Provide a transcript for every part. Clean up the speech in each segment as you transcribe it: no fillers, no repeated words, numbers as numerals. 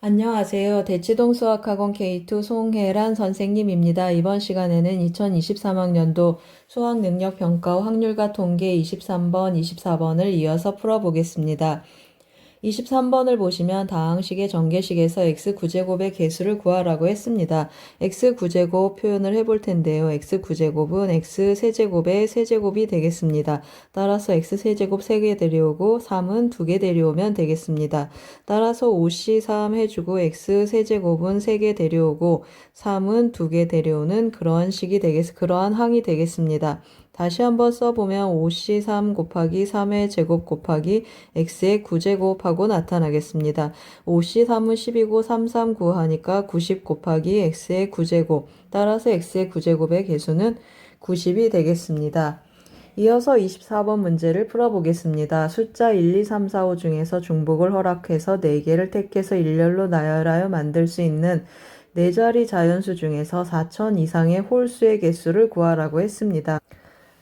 안녕하세요. 대치동 수학학원 K2 송혜란 선생님입니다. 이번 시간에는 2023학년도 수학능력평가 확률과 통계 23번, 24번을 이어서 풀어보겠습니다. 23번을 보시면 다항식의 전개식에서 x9제곱의 개수를 구하라고 했습니다. x9제곱 표현을 해볼 텐데요. x9제곱은 x세제곱의 세제곱이 되겠습니다. 따라서 x세제곱 3개 데려오고 3은 2개 데려오면 되겠습니다. 따라서 5C3 해주고 x세제곱은 3개 데려오고 3은 2개 데려오는 그러한 항이 되겠습니다. 다시 한번 써보면 5C3 곱하기 3의 제곱 곱하기 x의 9제곱하고 나타나겠습니다. 5C3은 10이고 3, 9하니까 90 곱하기 x의 9제곱. 따라서 x의 9제곱의 개수는 90이 되겠습니다. 이어서 24번 문제를 풀어보겠습니다. 숫자 1, 2, 3, 4, 5 중에서 중복을 허락해서 4개를 택해서 일렬로 나열하여 만들 수 있는 4자리 자연수 중에서 4천 이상의 홀수의 개수를 구하라고 했습니다.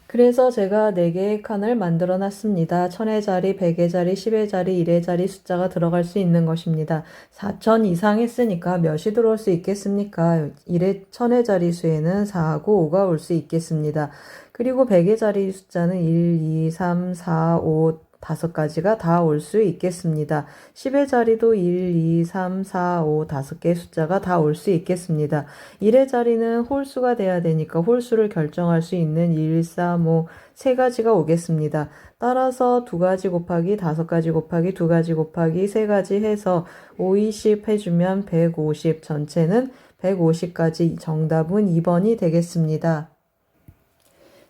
그래서 제가 4개의 칸을 만들어 놨습니다. 1000의 자리, 100의 자리, 10의 자리, 1의 자리 숫자가 들어갈 수 있는 것입니다. 4000 이상 했으니까 몇이 들어올 수 있겠습니까? 1000의 자리 수에는 4하고 5가 올 수 있겠습니다. 그리고 100의 자리 숫자는 1, 2, 3, 4, 5, 5가지가 다 올 수 있겠습니다. 10의 자리도 1, 2, 3, 4, 5, 5개의 숫자가 다 올 수 있겠습니다. 1의 자리는 홀수가 돼야 되니까 홀수를 결정할 수 있는 1, 3, 5, 3가지가 오겠습니다. 따라서 2가지 곱하기 5가지 곱하기 2가지 곱하기 3가지 해서 5, 20 해주면 150 전체는 150까지 정답은 2번이 되겠습니다.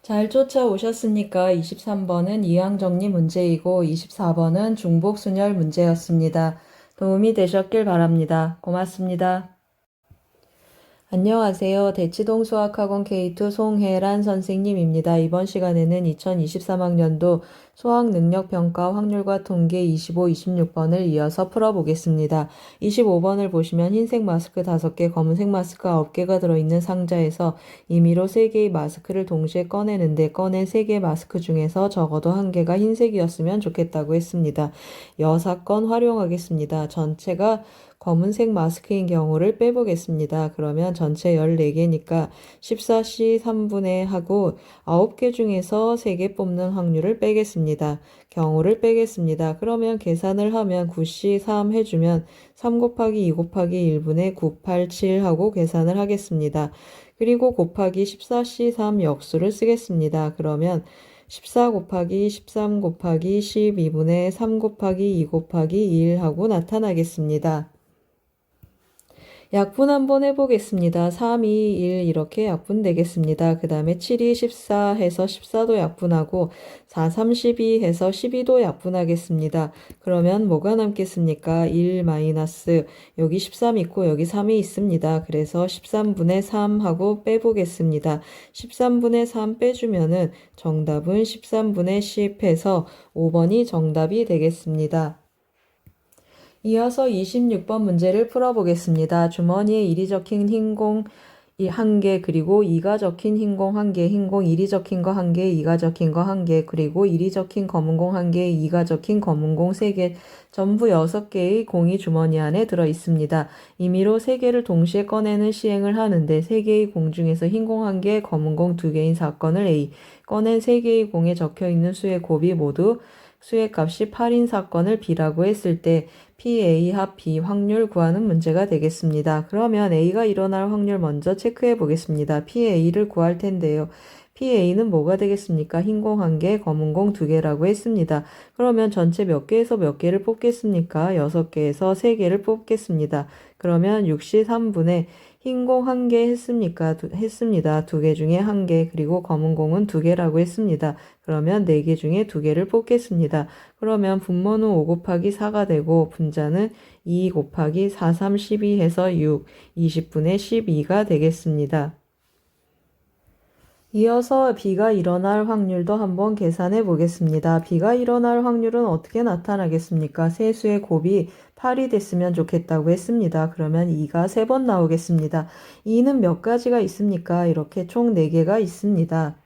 잘 쫓아오셨습니까? 23번은 이항정리 문제이고 24번은 중복순열 문제였습니다. 도움이 되셨길 바랍니다. 고맙습니다. 안녕하세요. 대치동 수학학원 K2 송혜란 선생님입니다. 이번 시간에는 2023학년도 수학능력평가 확률과 통계 25, 26번을 이어서 풀어보겠습니다. 25번을 보시면 흰색 마스크 5개, 검은색 마스크 9개가 들어있는 상자에서 임의로 3개의 마스크를 동시에 꺼내는데 꺼낸 3개의 마스크 중에서 적어도 1개가 흰색이었으면 좋겠다고 했습니다. 여사건 활용하겠습니다. 전체가 검은색 마스크인 경우를 빼보겠습니다. 그러면 전체 14개니까 14C 3분의 하고 9개 중에서 3개 뽑는 확률을 빼겠습니다. 경우를 빼겠습니다. 그러면 계산을 하면 9C 3 해주면 3 곱하기 2 곱하기 1분의 987 하고 계산을 하겠습니다. 그리고 곱하기 14C 3 역수를 쓰겠습니다. 그러면 14 곱하기 13 곱하기 12분의 3 곱하기 2 곱하기 1 하고 나타나겠습니다. 약분 한번 해보겠습니다. 3, 2, 1 이렇게 약분 되겠습니다. 그 다음에 7, 2, 14 해서 14도 약분하고 4, 3, 12 해서 12도 약분하겠습니다. 그러면 뭐가 남겠습니까? 1 마이너스 여기 13 있고 여기 3이 있습니다. 그래서 13분의 3 하고 빼보겠습니다. 13분의 3 빼주면은 정답은 13분의 10 해서 5번이 정답이 되겠습니다. 이어서 26번 문제를 풀어보겠습니다. 주머니에 1이 적힌 흰공 1개, 그리고 2가 적힌 흰공 1개, 흰공 1이 적힌 거 1개, 2가 적힌 거 1개, 그리고 1이 적힌 검은공 1개, 2가 적힌 검은공 3개, 전부 6개의 공이 주머니 안에 들어 있습니다. 임의로 3개를 동시에 꺼내는 시행을 하는데 3개의 공 중에서 흰공 1개, 검은공 2개인 사건을 A, 꺼낸 3개의 공에 적혀있는 수의 곱이 모두 수의 값이 8인 사건을 B라고 했을 때 PA 합 B 확률 구하는 문제가 되겠습니다. 그러면 A가 일어날 확률 먼저 체크해 보겠습니다. PA를 구할 텐데요. PA는 뭐가 되겠습니까? 흰공 1개, 검은공 2개라고 했습니다. 그러면 전체 몇 개에서 몇 개를 뽑겠습니까? 6개에서 3개를 뽑겠습니다. 그러면 63분의 흰공 1개 했습니까? 했습니다. 2개 중에 1개, 그리고 검은공은 2개라고 했습니다. 그러면 4개 중에 2개를 뽑겠습니다. 그러면 분모는 5 곱하기 4가 되고 분자는 2 곱하기 4, 3, 12 해서 6, 20분의 12가 되겠습니다. 이어서 B가 일어날 확률도 한번 계산해 보겠습니다. B가 일어날 확률은 어떻게 나타나겠습니까? 세수의 곱이 8이 됐으면 좋겠다고 했습니다. 그러면 2가 3번 나오겠습니다. 2는 몇 가지가 있습니까? 이렇게 총 4개가 있습니다.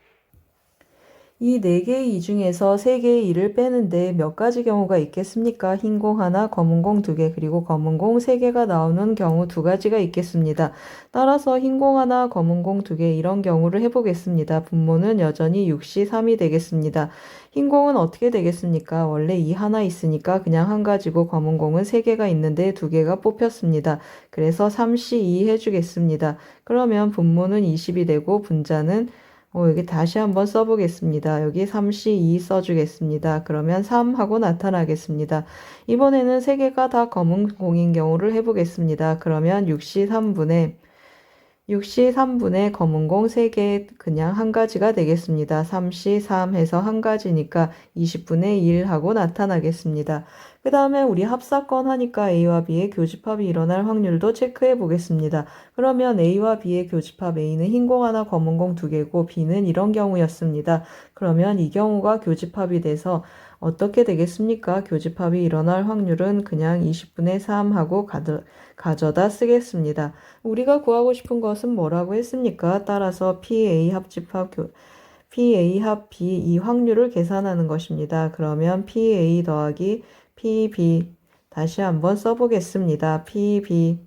이 4개의 이 중에서 3개의 2를 빼는데 몇 가지 경우가 있겠습니까? 흰 공 하나, 검은 공 2개, 그리고 검은 공 3개가 나오는 경우 2가지가 있겠습니다. 따라서 흰 공 하나, 검은 공 2개 이런 경우를 해보겠습니다. 분모는 여전히 6시 3이 되겠습니다. 흰 공은 어떻게 되겠습니까? 원래 2 하나 있으니까 그냥 한 가지고 검은 공은 3개가 있는데 2개가 뽑혔습니다. 그래서 3시 2 해주겠습니다. 그러면 분모는 20이 되고 분자는 여기 다시 한번 써보겠습니다. 여기 3시 2 써주겠습니다. 그러면 3 하고 나타나겠습니다. 이번에는 3개가 다 검은 공인 경우를 해보겠습니다. 그러면 6시 3분의 검은 공 3개 그냥 한 가지가 되겠습니다. 3시 3 해서 한 가지니까 20분의 1 하고 나타나겠습니다. 그 다음에 우리 합사건 하니까 A와 B의 교집합이 일어날 확률도 체크해 보겠습니다. 그러면 A와 B의 교집합 A는 흰 공 하나 검은 공 2개고 B는 이런 경우였습니다. 그러면 이 경우가 교집합이 돼서 어떻게 되겠습니까? 교집합이 일어날 확률은 그냥 20분의 3 하고 가져다 쓰겠습니다. 우리가 구하고 싶은 것은 뭐라고 했습니까? 따라서 PA 합 B 이 확률을 계산하는 것입니다. 그러면 PA 더하기 PB 다시 한번 써보겠습니다. PB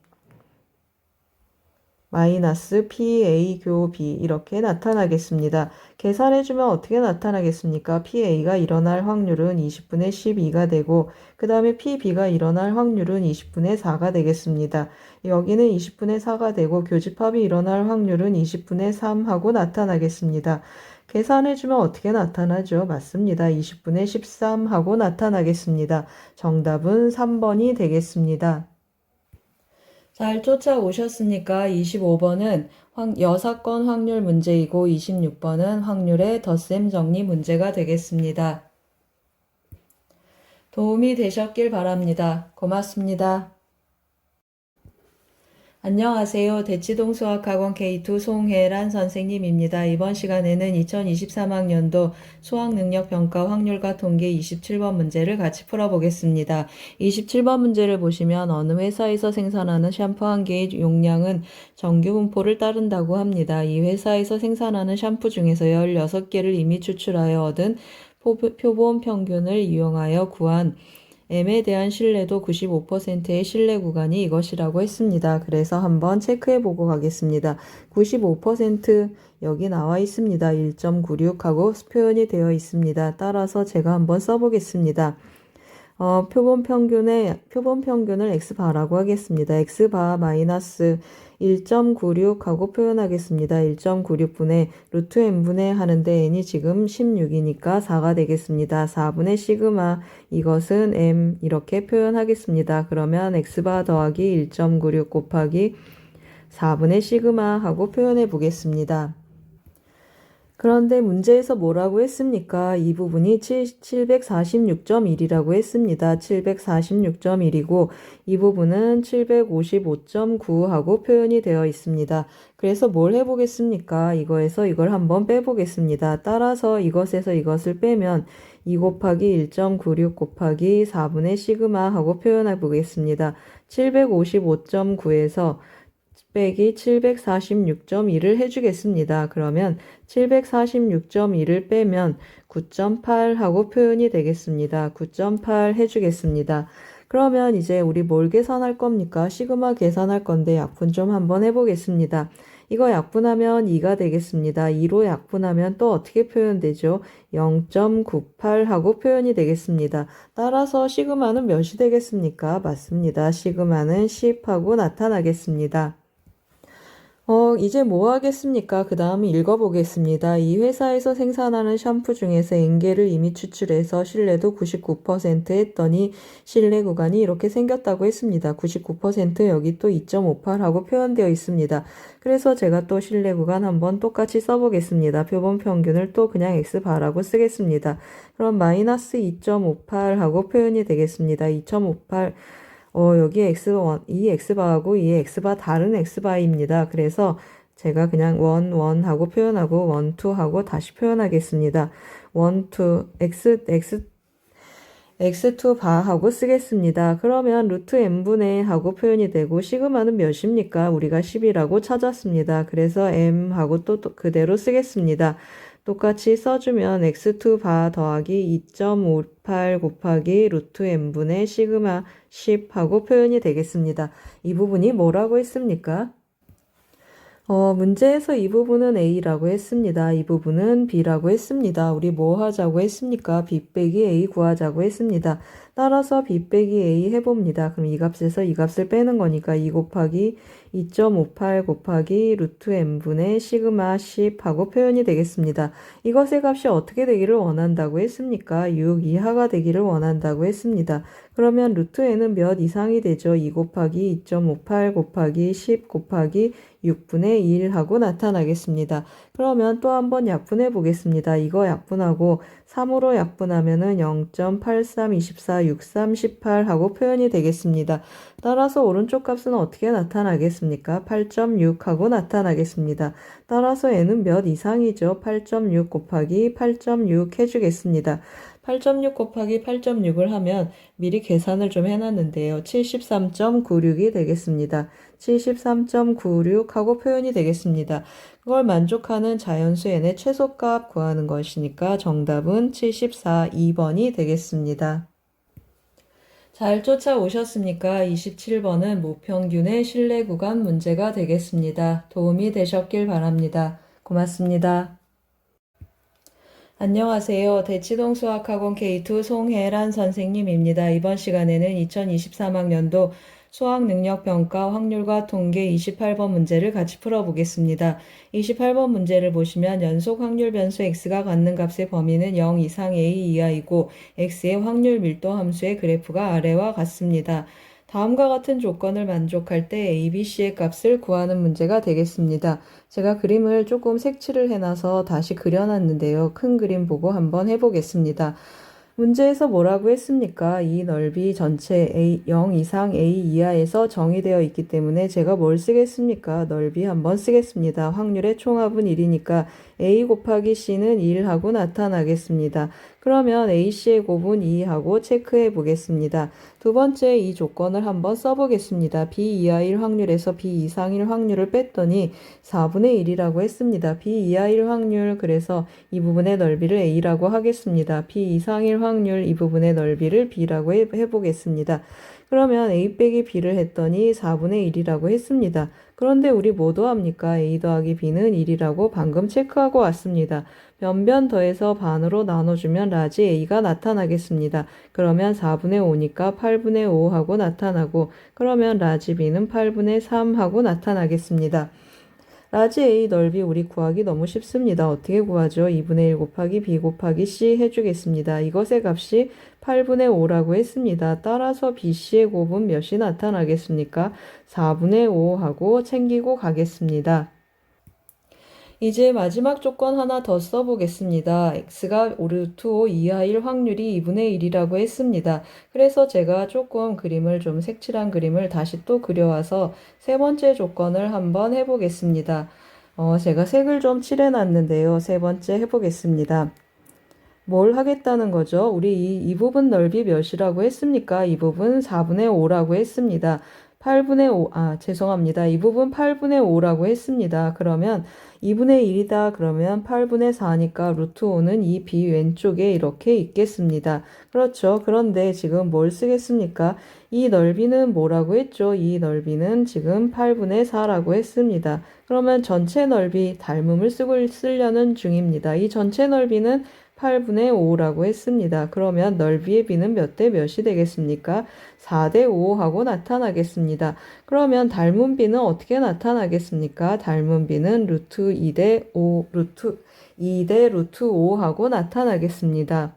마이너스 PA 교 B 이렇게 나타나겠습니다. 계산해주면 어떻게 나타나겠습니까? PA가 일어날 확률은 20분의 12가 되고 그 다음에 PB가 일어날 확률은 20분의 4가 되겠습니다. 여기는 20분의 4가 되고 교집합이 일어날 확률은 20분의 3 하고 나타나겠습니다. 계산해주면 어떻게 나타나죠? 맞습니다. 20분의 13 하고 나타나겠습니다. 정답은 3번이 되겠습니다. 잘 쫓아오셨으니까 25번은 여사건 확률 문제이고 26번은 확률의 덧셈 정리 문제가 되겠습니다. 도움이 되셨길 바랍니다. 고맙습니다. 안녕하세요. 대치동 수학학원 K2 송혜란 선생님입니다. 이번 시간에는 2023학년도 수학능력평가 확률과 통계 27번 문제를 같이 풀어보겠습니다. 27번 문제를 보시면 어느 회사에서 생산하는 샴푸 한 개의 용량은 정규 분포를 따른다고 합니다. 이 회사에서 생산하는 샴푸 중에서 16개를 이미 추출하여 얻은 표본 평균을 이용하여 구한 M에 대한 신뢰도 95%의 신뢰 구간이 이것이라고 했습니다. 그래서 한번 체크해보고 가겠습니다. 95% 여기 나와 있습니다. 1.96하고 표현이 되어 있습니다. 따라서 제가 한번 써보겠습니다. 표본 평균을 x바라고 하겠습니다. x바 마이너스 1.96하고 표현하겠습니다. 1.96분의 루트 n분의 하는데 n이 지금 16이니까 4가 되겠습니다. 4분의 시그마 이것은 m 이렇게 표현하겠습니다. 그러면 x바 더하기 1.96 곱하기 4분의 시그마 하고 표현해 보겠습니다. 그런데 문제에서 뭐라고 했습니까? 이 부분이 746.1이라고 했습니다. 746.1이고 이 부분은 755.9 하고 표현이 되어 있습니다. 그래서 뭘 해보겠습니까? 이거에서 이걸 한번 빼보겠습니다. 따라서 이것에서 이것을 빼면 2 곱하기 1.96 곱하기 4분의 시그마 하고 표현해 보겠습니다. 755.9에서 빼기 746.1을 해주겠습니다. 그러면 746.1을 빼면 9.8 하고 표현이 되겠습니다. 9.8 해주겠습니다. 그러면 이제 우리 뭘 계산할 겁니까? 시그마 계산할 건데 약분 좀 한번 해보겠습니다. 이거 약분하면 2가 되겠습니다. 2로 약분하면 또 어떻게 표현되죠? 0.98 하고 표현이 되겠습니다. 따라서 시그마는 몇이 되겠습니까? 맞습니다. 시그마는 10 하고 나타나겠습니다. 이제 뭐 하겠습니까? 그 다음 읽어보겠습니다. 이 회사에서 생산하는 샴푸 중에서 N개를 이미 추출해서 신뢰도 99% 했더니 신뢰 구간이 이렇게 생겼다고 했습니다. 99% 여기 또 2.58 하고 표현되어 있습니다. 그래서 제가 또 신뢰 구간 한번 똑같이 써보겠습니다. 표본 평균을 또 그냥 X바라고 쓰겠습니다. 그럼 마이너스 2.58 하고 표현이 되겠습니다. 2.58 여기 X1, 이 X바하고 이 X바 다른 X바입니다. 그래서 제가 그냥 1 하고 표현하고 1, 2 하고 다시 표현하겠습니다. 1, 2, X2 바 하고 쓰겠습니다. 그러면 루트 n분의 하고 표현이 되고 시그마는 몇입니까? 우리가 10이라고 찾았습니다. 그래서 m 하고 또 그대로 쓰겠습니다. 똑같이 써주면 x2 바 더하기 2.58 곱하기 루트 n분의 시그마 10 하고 표현이 되겠습니다. 이 부분이 뭐라고 했습니까? 문제에서 이 부분은 A라고 했습니다. 이 부분은 B라고 했습니다. 우리 뭐 하자고 했습니까? B 빼기 A 구하자고 했습니다. 따라서 B 빼기 A 해봅니다. 그럼 이 값에서 이 값을 빼는 거니까 2 곱하기 2.58 곱하기 루트 n분의 시그마 10 하고 표현이 되겠습니다. 이것의 값이 어떻게 되기를 원한다고 했습니까? 6 이하가 되기를 원한다고 했습니다. 그러면 루트 n은 몇 이상이 되죠? 2 곱하기 2.58 곱하기 10 곱하기 6분의 1 하고 나타나겠습니다. 그러면 또 한번 약분해 보겠습니다. 이거 약분하고 3으로 약분하면은 0.8324 63 18 하고 표현이 되겠습니다. 따라서 오른쪽 값은 어떻게 나타나겠습니까? 8.6 하고 나타나겠습니다. 따라서 n은 몇 이상이죠? 8.6 곱하기 8.6 해주겠습니다. 8.6 곱하기 8.6을 하면 미리 계산을 좀 해놨는데요. 73.96이 되겠습니다. 73.96 하고 표현이 되겠습니다. 그걸 만족하는 자연수 n의 최소값 구하는 것이니까 정답은 74, 2번이 되겠습니다. 잘 쫓아오셨습니까? 27번은 무평균의 실내 구간 문제가 되겠습니다. 도움이 되셨길 바랍니다. 고맙습니다. 안녕하세요. 대치동 수학학원 K2 송혜란 선생님입니다. 이번 시간에는 2023학년도 수학능력평가 확률과 통계 28번 문제를 같이 풀어보겠습니다. 28번 문제를 보시면 연속 확률 변수 x가 갖는 값의 범위는 0 이상 a 이하이고 x의 확률 밀도 함수의 그래프가 아래와 같습니다. 다음과 같은 조건을 만족할 때 a, b, c의 값을 구하는 문제가 되겠습니다. 제가 그림을 조금 색칠을 해놔서 다시 그려놨는데요. 큰 그림 보고 한번 해보겠습니다. 문제에서 뭐라고 했습니까? 이 넓이 전체 A 0 이상 A 이하에서 정의되어 있기 때문에 제가 뭘 쓰겠습니까? 넓이 한번 쓰겠습니다. 확률의 총합은 1이니까 A 곱하기 C는 1하고 나타나겠습니다. 그러면 AC의 곱은 2하고 체크해 보겠습니다. 두 번째 이 조건을 한번 써보겠습니다. B 이하일 확률에서 B 이상일 확률을 뺐더니 4분의 1이라고 했습니다. B 이하일 확률, 그래서 이 부분의 넓이를 A라고 하겠습니다. B 이상일 확률, 이 부분의 넓이를 B라고 해보겠습니다. 그러면 A 빼기 B를 했더니 4분의 1이라고 했습니다. 그런데 우리 뭐 더합니까? A 더하기 B는 1이라고 방금 체크하고 왔습니다. 변변 더해서 반으로 나눠주면 라지 A가 나타나겠습니다. 그러면 4분의 5니까 8분의 5 하고 나타나고, 그러면 라지 B는 8분의 3 하고 나타나겠습니다. 라지 A 넓이 우리 구하기 너무 쉽습니다. 어떻게 구하죠? 2분의 1 곱하기 B 곱하기 C 해주겠습니다. 이것의 값이 8분의 5라고 했습니다. 따라서 BC의 곱은 몇이 나타나겠습니까? 4분의 5 하고 챙기고 가겠습니다. 이제 마지막 조건 하나 더 써보겠습니다. x가 루트 5 이하일 확률이 2분의 1이라고 했습니다. 그래서 제가 조금 그림을 좀 색칠한 그림을 다시 또 그려와서 세 번째 조건을 한번 해보겠습니다. 제가 색을 좀 칠해놨는데요. 세 번째 해보겠습니다. 뭘 하겠다는 거죠? 우리 이 부분 넓이 몇이라고 했습니까? 이 부분 4분의 5라고 했습니다. 8분의 5, 죄송합니다. 이 부분 8분의 5라고 했습니다. 그러면 2분의 1이다. 그러면 8분의 4니까 루트 5는 이 B 왼쪽에 이렇게 있겠습니다. 그렇죠. 그런데 지금 뭘 쓰겠습니까? 이 넓이는 뭐라고 했죠? 이 넓이는 지금 8분의 4라고 했습니다. 그러면 전체 넓이 닮음을 쓰려는 중입니다. 이 전체 넓이는 8분의 5라고 했습니다. 그러면 넓이의 b는 몇 대 몇이 되겠습니까? 4대 5 하고 나타나겠습니다. 그러면 닮은 b는 어떻게 나타나겠습니까? 닮은 b는 루트 2대 5, 루트 2대 루트 5 하고 나타나겠습니다.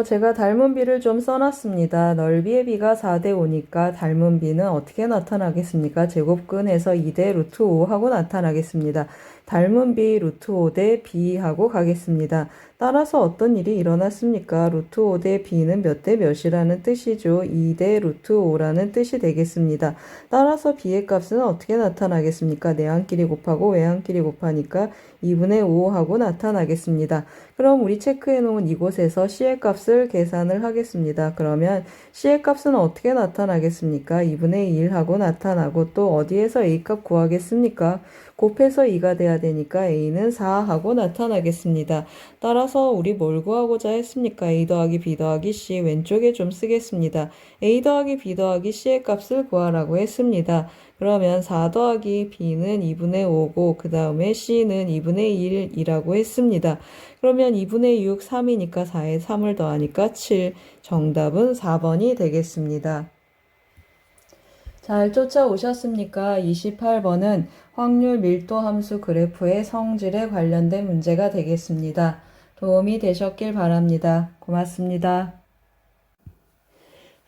제가 닮은 b를 좀 써놨습니다. 넓이의 b가 4대 5니까 닮은 b는 어떻게 나타나겠습니까? 제곱근해서 2대 루트 5 하고 나타나겠습니다. 닮은 b 루트 5대 b 하고 가겠습니다. 따라서 어떤 일이 일어났습니까? 루트 5대 b는 몇 대 몇이라는 뜻이죠. 2대 루트 5라는 뜻이 되겠습니다. 따라서 b의 값은 어떻게 나타나겠습니까? 내항끼리 곱하고 외항끼리 곱하니까 2분의 5 하고 나타나겠습니다. 그럼 우리 체크해 놓은 이곳에서 c의 값을 계산을 하겠습니다. 그러면 c의 값은 어떻게 나타나겠습니까? 2분의 1 하고 나타나고, 또 어디에서 a 값 구하겠습니까? 곱해서 2가 돼야 되니까 A는 4 하고 나타나겠습니다. 따라서 우리 뭘 구하고자 했습니까? A 더하기 B 더하기 C 왼쪽에 좀 쓰겠습니다. A 더하기 B 더하기 C의 값을 구하라고 했습니다. 그러면 4 더하기 B는 2분의 5고 그 다음에 C는 2분의 1이라고 했습니다. 그러면 2분의 6, 3이니까 4에 3을 더하니까 7. 정답은 4번이 되겠습니다. 잘 쫓아오셨습니까? 28번은 확률 밀도 함수 그래프의 성질에 관련된 문제가 되겠습니다. 도움이 되셨길 바랍니다. 고맙습니다.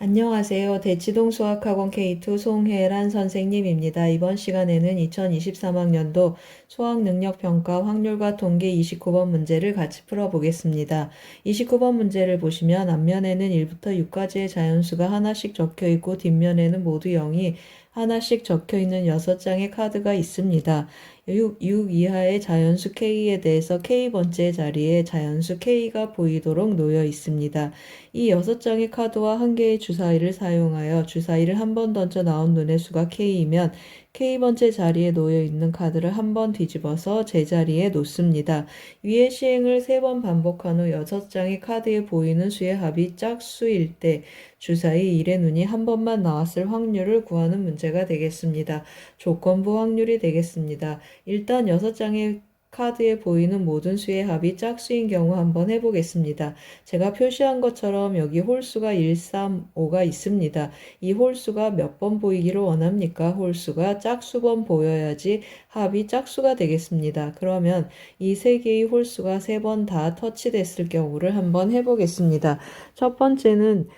안녕하세요. 대치동 수학학원 K2 송혜란 선생님입니다. 이번 시간에는 2023학년도 수학능력평가 확률과 통계 29번 문제를 같이 풀어보겠습니다. 29번 문제를 보시면 앞면에는 1부터 6까지의 자연수가 하나씩 적혀있고 뒷면에는 모두 0이 하나씩 적혀있는 6장의 카드가 있습니다. 6 이하의 자연수 K에 대해서 K번째 자리에 자연수 K가 보이도록 놓여 있습니다. 이 6장의 카드와 한 개의 주사위를 사용하여 주사위를 한 번 던져 나온 눈의 수가 K이면 K번째 자리에 놓여 있는 카드를 한 번 뒤집어서 제자리에 놓습니다. 위의 시행을 3번 반복한 후 6장의 카드에 보이는 수의 합이 짝수일 때 주사위 1의 눈이 한 번만 나왔을 확률을 구하는 문제가 되겠습니다. 조건부 확률이 되겠습니다. 일단 6장의 카드에 보이는 모든 수의 합이 짝수인 경우 한번 해보겠습니다. 제가 표시한 것처럼 여기 홀수가 1, 3, 5가 있습니다. 이 홀수가 몇 번 보이기를 원합니까? 홀수가 짝수번 보여야지 합이 짝수가 되겠습니다. 그러면 이 세 개의 홀수가 3번 다 터치됐을 경우를 한번 해보겠습니다. 첫 번째는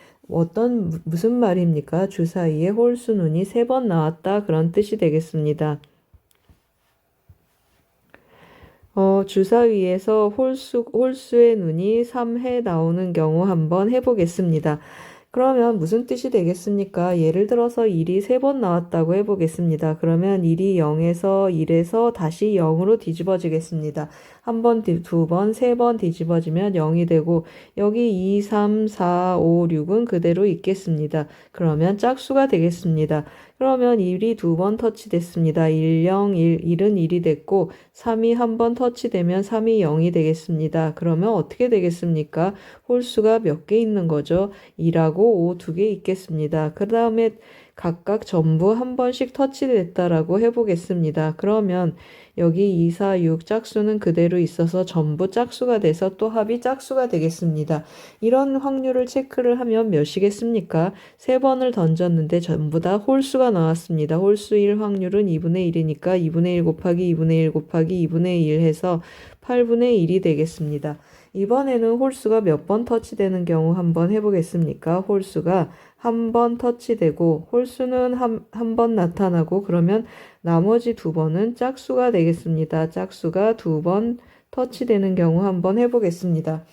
무슨 말입니까? 주사위에 홀수 눈이 3번 나왔다 그런 뜻이 되겠습니다. 주사위에서 홀수의 눈이 3해 나오는 경우 한번 해보겠습니다. 그러면 무슨 뜻이 되겠습니까? 예를 들어서 1이 3번 나왔다고 해보겠습니다. 그러면 1이 0에서 1에서 다시 0으로 뒤집어지겠습니다. 한 번, 두 번, 3번 뒤집어지면 0이 되고 여기 2, 3, 4, 5, 6은 그대로 있겠습니다. 그러면 짝수가 되겠습니다. 그러면 1이 2번 터치됐습니다. 1, 0, 1, 1은 1이 됐고 3이 한 번 터치되면 3이 0이 되겠습니다. 그러면 어떻게 되겠습니까? 홀수가 몇 개 있는 거죠? 2하고 5 두 개 있겠습니다. 그 다음에 각각 전부 한 번씩 터치됐다라고 해보겠습니다. 그러면 여기 2, 4, 6 짝수는 그대로 있어서 전부 짝수가 돼서 또 합이 짝수가 되겠습니다. 이런 확률을 체크를 하면 몇이겠습니까? 3번을 던졌는데 전부 다 홀수가 나왔습니다. 홀수 1 확률은 2분의 1이니까 2분의 1 곱하기 2분의 1 곱하기 2분의 1 해서 8분의 1이 되겠습니다. 이번에는 홀수가 몇 번 터치되는 경우 한번 해보겠습니까? 홀수가 한 번 터치되고 홀수는 한 번 나타나고 그러면 나머지 2번은 짝수가 되겠습니다. 짝수가 2번 터치되는 경우 한번 해보겠습니다.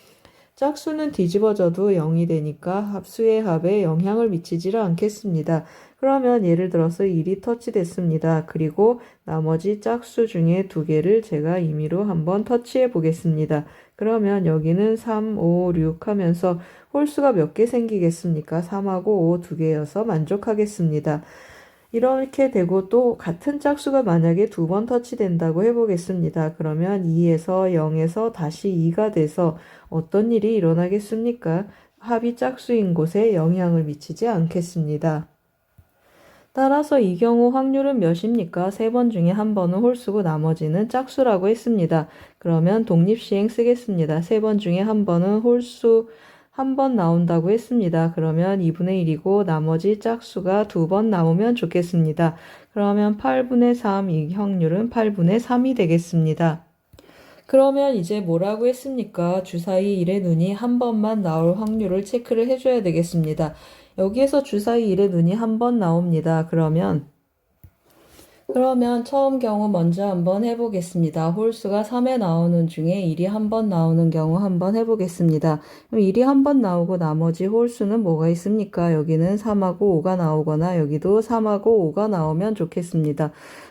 짝수는 뒤집어져도 0이 되니까 합수의 합에 영향을 미치지를 않겠습니다. 그러면 예를 들어서 1이 터치됐습니다. 그리고 나머지 짝수 중에 2개를 제가 임의로 한번 터치해 보겠습니다. 그러면 여기는 3, 5, 6 하면서 홀수가 몇 개 생기겠습니까? 3하고 5 2개여서 만족하겠습니다. 이렇게 되고 또 같은 짝수가 만약에 2번 터치된다고 해보겠습니다. 그러면 2에서 0에서 다시 2가 돼서 어떤 일이 일어나겠습니까? 합이 짝수인 곳에 영향을 미치지 않겠습니다. 따라서 이 경우 확률은 몇입니까? 3번 중에 한 번은 홀수고 나머지는 짝수라고 했습니다. 그러면 독립시행 쓰겠습니다. 3번 중에 한 번은 홀수 한 번 나온다고 했습니다. 그러면 2분의 1이고 나머지 짝수가 2번 나오면 좋겠습니다. 그러면 8분의 3, 이 확률은 8분의 3이 되겠습니다. 그러면 이제 뭐라고 했습니까? 주사위 1의 눈이 한 번만 나올 확률을 체크를 해줘야 되겠습니다. 여기에서 주사위 1의 눈이 한 번 나옵니다. 그러면 처음 경우 먼저 한번 해보겠습니다. 홀수가 3에 나오는 중에 1이 한 번 나오는 경우 한번 해보겠습니다. 그럼 1이 한 번 나오고 나머지 홀수는 뭐가 있습니까? 여기는 3하고 5가 나오거나 여기도 3하고 5가 나오면 좋겠습니다.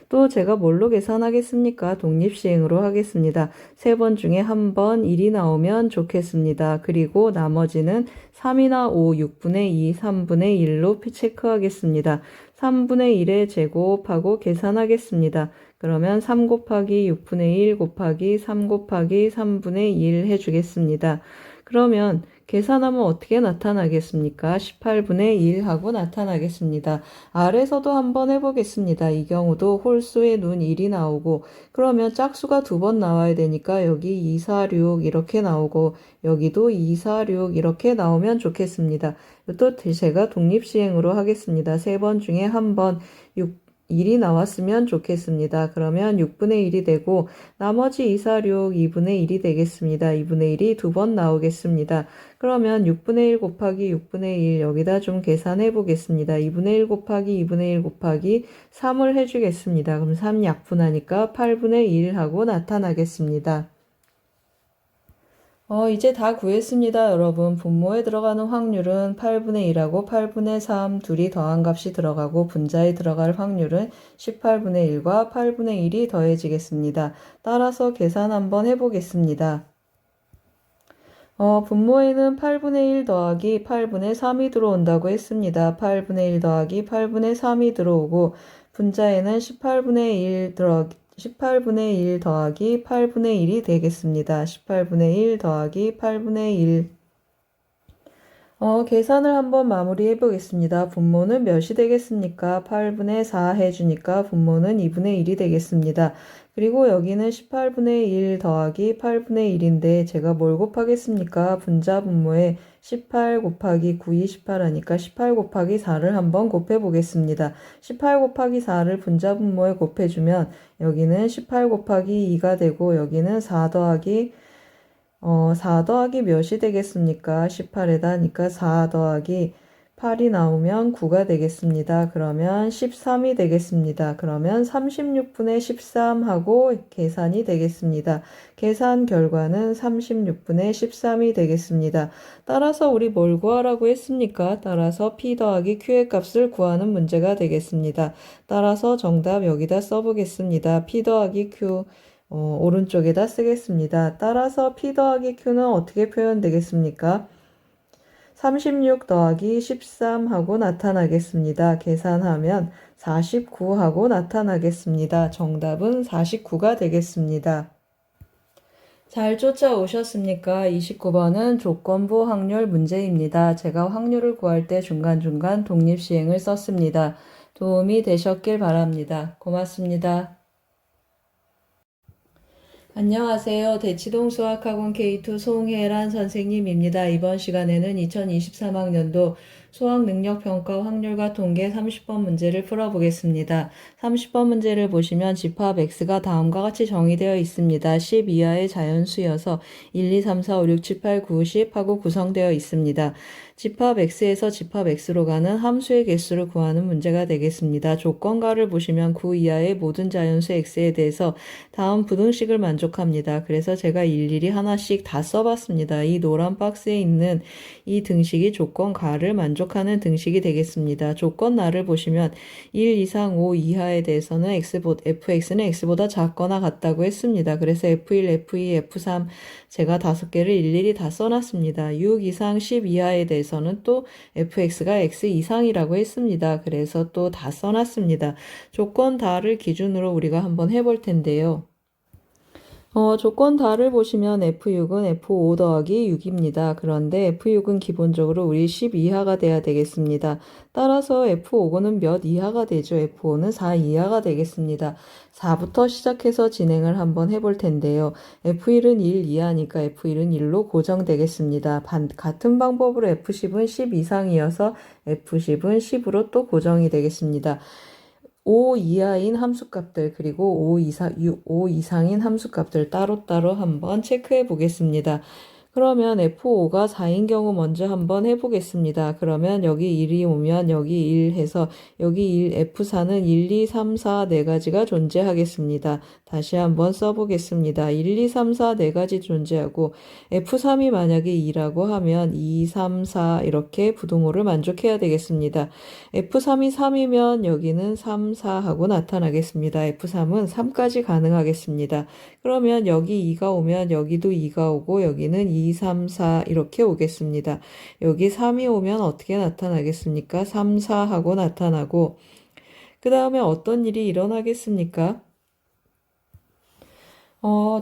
또 제가 뭘로 계산하겠습니까? 독립시행으로 하겠습니다. 3번 중에 한 번 1이 나오면 좋겠습니다. 그리고 나머지는 3이나 5, 6분의 2, 3분의 1로 체크하겠습니다. 3분의 1의 제곱하고 계산하겠습니다. 그러면 3 곱하기 6분의 1 곱하기 3 곱하기 3분의 1 해주겠습니다. 그러면 계산하면 어떻게 나타나겠습니까? 18분의 1 하고 나타나겠습니다. 아래서도 한번 해보겠습니다. 이 경우도 홀수의 눈 1이 나오고 그러면 짝수가 2번 나와야 되니까 여기 2, 4, 6 이렇게 나오고 여기도 2, 4, 6 이렇게 나오면 좋겠습니다. 또 제가 독립시행으로 하겠습니다. 3번 중에 한 번 1이 나왔으면 좋겠습니다. 그러면 6분의 1이 되고 나머지 2, 4, 6, 2분의 1이 되겠습니다. 2분의 1이 2번 나오겠습니다. 그러면 6분의 1 곱하기 6분의 1 여기다 좀 계산해 보겠습니다. 2분의 1 곱하기 2분의 1 곱하기 3을 해주겠습니다. 그럼 3 약분하니까 8분의 1 하고 나타나겠습니다. 이제 다 구했습니다. 여러분, 분모에 들어가는 확률은 8분의 1하고 8분의 3 둘이 더한 값이 들어가고 분자에 들어갈 확률은 18분의 1과 8분의 1이 더해지겠습니다. 따라서 계산 한번 해보겠습니다. 분모에는 8분의 1 더하기 8분의 3이 들어온다고 했습니다. 8분의 1 더하기 8분의 3이 들어오고 분자에는 18분의 1 더하기 8분의 1이 되겠습니다. 18분의 1 더하기 8분의 1. 계산을 한번 마무리해 보겠습니다. 분모는 몇이 되겠습니까? 8분의 4 해주니까 분모는 2분의 1이 되겠습니다. 그리고 여기는 18분의 1 더하기 8분의 1인데 제가 뭘 곱하겠습니까? 분자 분모에 18 곱하기 9이 18 하니까 18 곱하기 4를 한번 곱해 보겠습니다. 18 곱하기 4를 분자 분모에 곱해주면 여기는 18 곱하기 2가 되고 여기는 4 더하기 4 더하기 몇이 되겠습니까? 18에다 하니까 4 더하기 8이 나오면 9가 되겠습니다. 그러면 13이 되겠습니다. 그러면 36분의 13 하고 계산이 되겠습니다. 계산 결과는 36분의 13이 되겠습니다. 따라서 우리 뭘 구하라고 했습니까? 따라서 P 더하기 Q의 값을 구하는 문제가 되겠습니다. 따라서 정답 여기다 써보겠습니다. P 더하기 Q 오른쪽에다 쓰겠습니다. 따라서 P 더하기 Q는 어떻게 표현되겠습니까? 36 더하기 13 하고 나타나겠습니다. 계산하면 49 하고 나타나겠습니다. 정답은 49가 되겠습니다. 잘 쫓아오셨습니까? 29번은 조건부 확률 문제입니다. 제가 확률을 구할 때 중간중간 독립시행을 썼습니다. 도움이 되셨길 바랍니다. 고맙습니다. 안녕하세요. 대치동 수학학원 K2 송혜란 선생님입니다. 이번 시간에는 2023학년도 수학능력평가 확률과 통계 30번 문제를 풀어보겠습니다. 30번 문제를 보시면 집합 X가 다음과 같이 정의되어 있습니다. 10 이하의 자연수여서 1, 2, 3, 4, 5, 6, 7, 8, 9, 10 하고 구성되어 있습니다. 집합 X에서 집합 X로 가는 함수의 개수를 구하는 문제가 되겠습니다. 조건가를 보시면 9 이하의 모든 자연수 X에 대해서 다음 부등식을 만족합니다. 그래서 제가 일일이 하나씩 다 써봤습니다. 이 노란 박스에 있는 이 등식이 조건가를 만족하는 등식이 되겠습니다. 조건나를 보시면 1 이상 5 이하에 대해서는 fx는 x보다 작거나 같다고 했습니다. 그래서 f1, f2, f3 제가 5개를 일일이 다 써놨습니다. 6 이상 10 이하에 대해서는 또 fx가 x 이상이라고 했습니다. 그래서 또 다 써놨습니다. 조건 다를 기준으로 우리가 한번 해볼 텐데요. 조건 다를 보시면 F6은 F5 더하기 6입니다. 그런데 F6은 기본적으로 우리 10 이하가 돼야 되겠습니다. 따라서 F5는 몇 이하가 되죠? F5는 4 이하가 되겠습니다. 4부터 시작해서 진행을 한번 해볼 텐데요. F1은 1 이하니까 F1은 1로 고정되겠습니다. 같은 방법으로 F10은 10 이상이어서 F10은 10으로 또 고정이 되겠습니다. 5 이하인 함수값들 그리고 5 이상인 함수값들 따로따로 한번 체크해 보겠습니다. 그러면 F5가 4인 경우 먼저 한번 해보겠습니다. 그러면 여기 1이 오면 여기 1 해서 여기 F4는 1, 2, 3, 4 네 가지가 존재하겠습니다. 다시 한번 써보겠습니다. 1, 2, 3, 4 네 가지 존재하고 F3이 만약에 2라고 하면 2, 3, 4 이렇게 부등호를 만족해야 되겠습니다. F3이 3이면 여기는 3, 4 하고 나타나겠습니다. F3은 3까지 가능하겠습니다. 그러면 여기 2가 오면 여기도 2가 오고 여기는 2, 3, 4 이렇게 오겠습니다. 여기 3이 오면 어떻게 나타나겠습니까? 3, 4 하고 나타나고 그 다음에 어떤 일이 일어나겠습니까?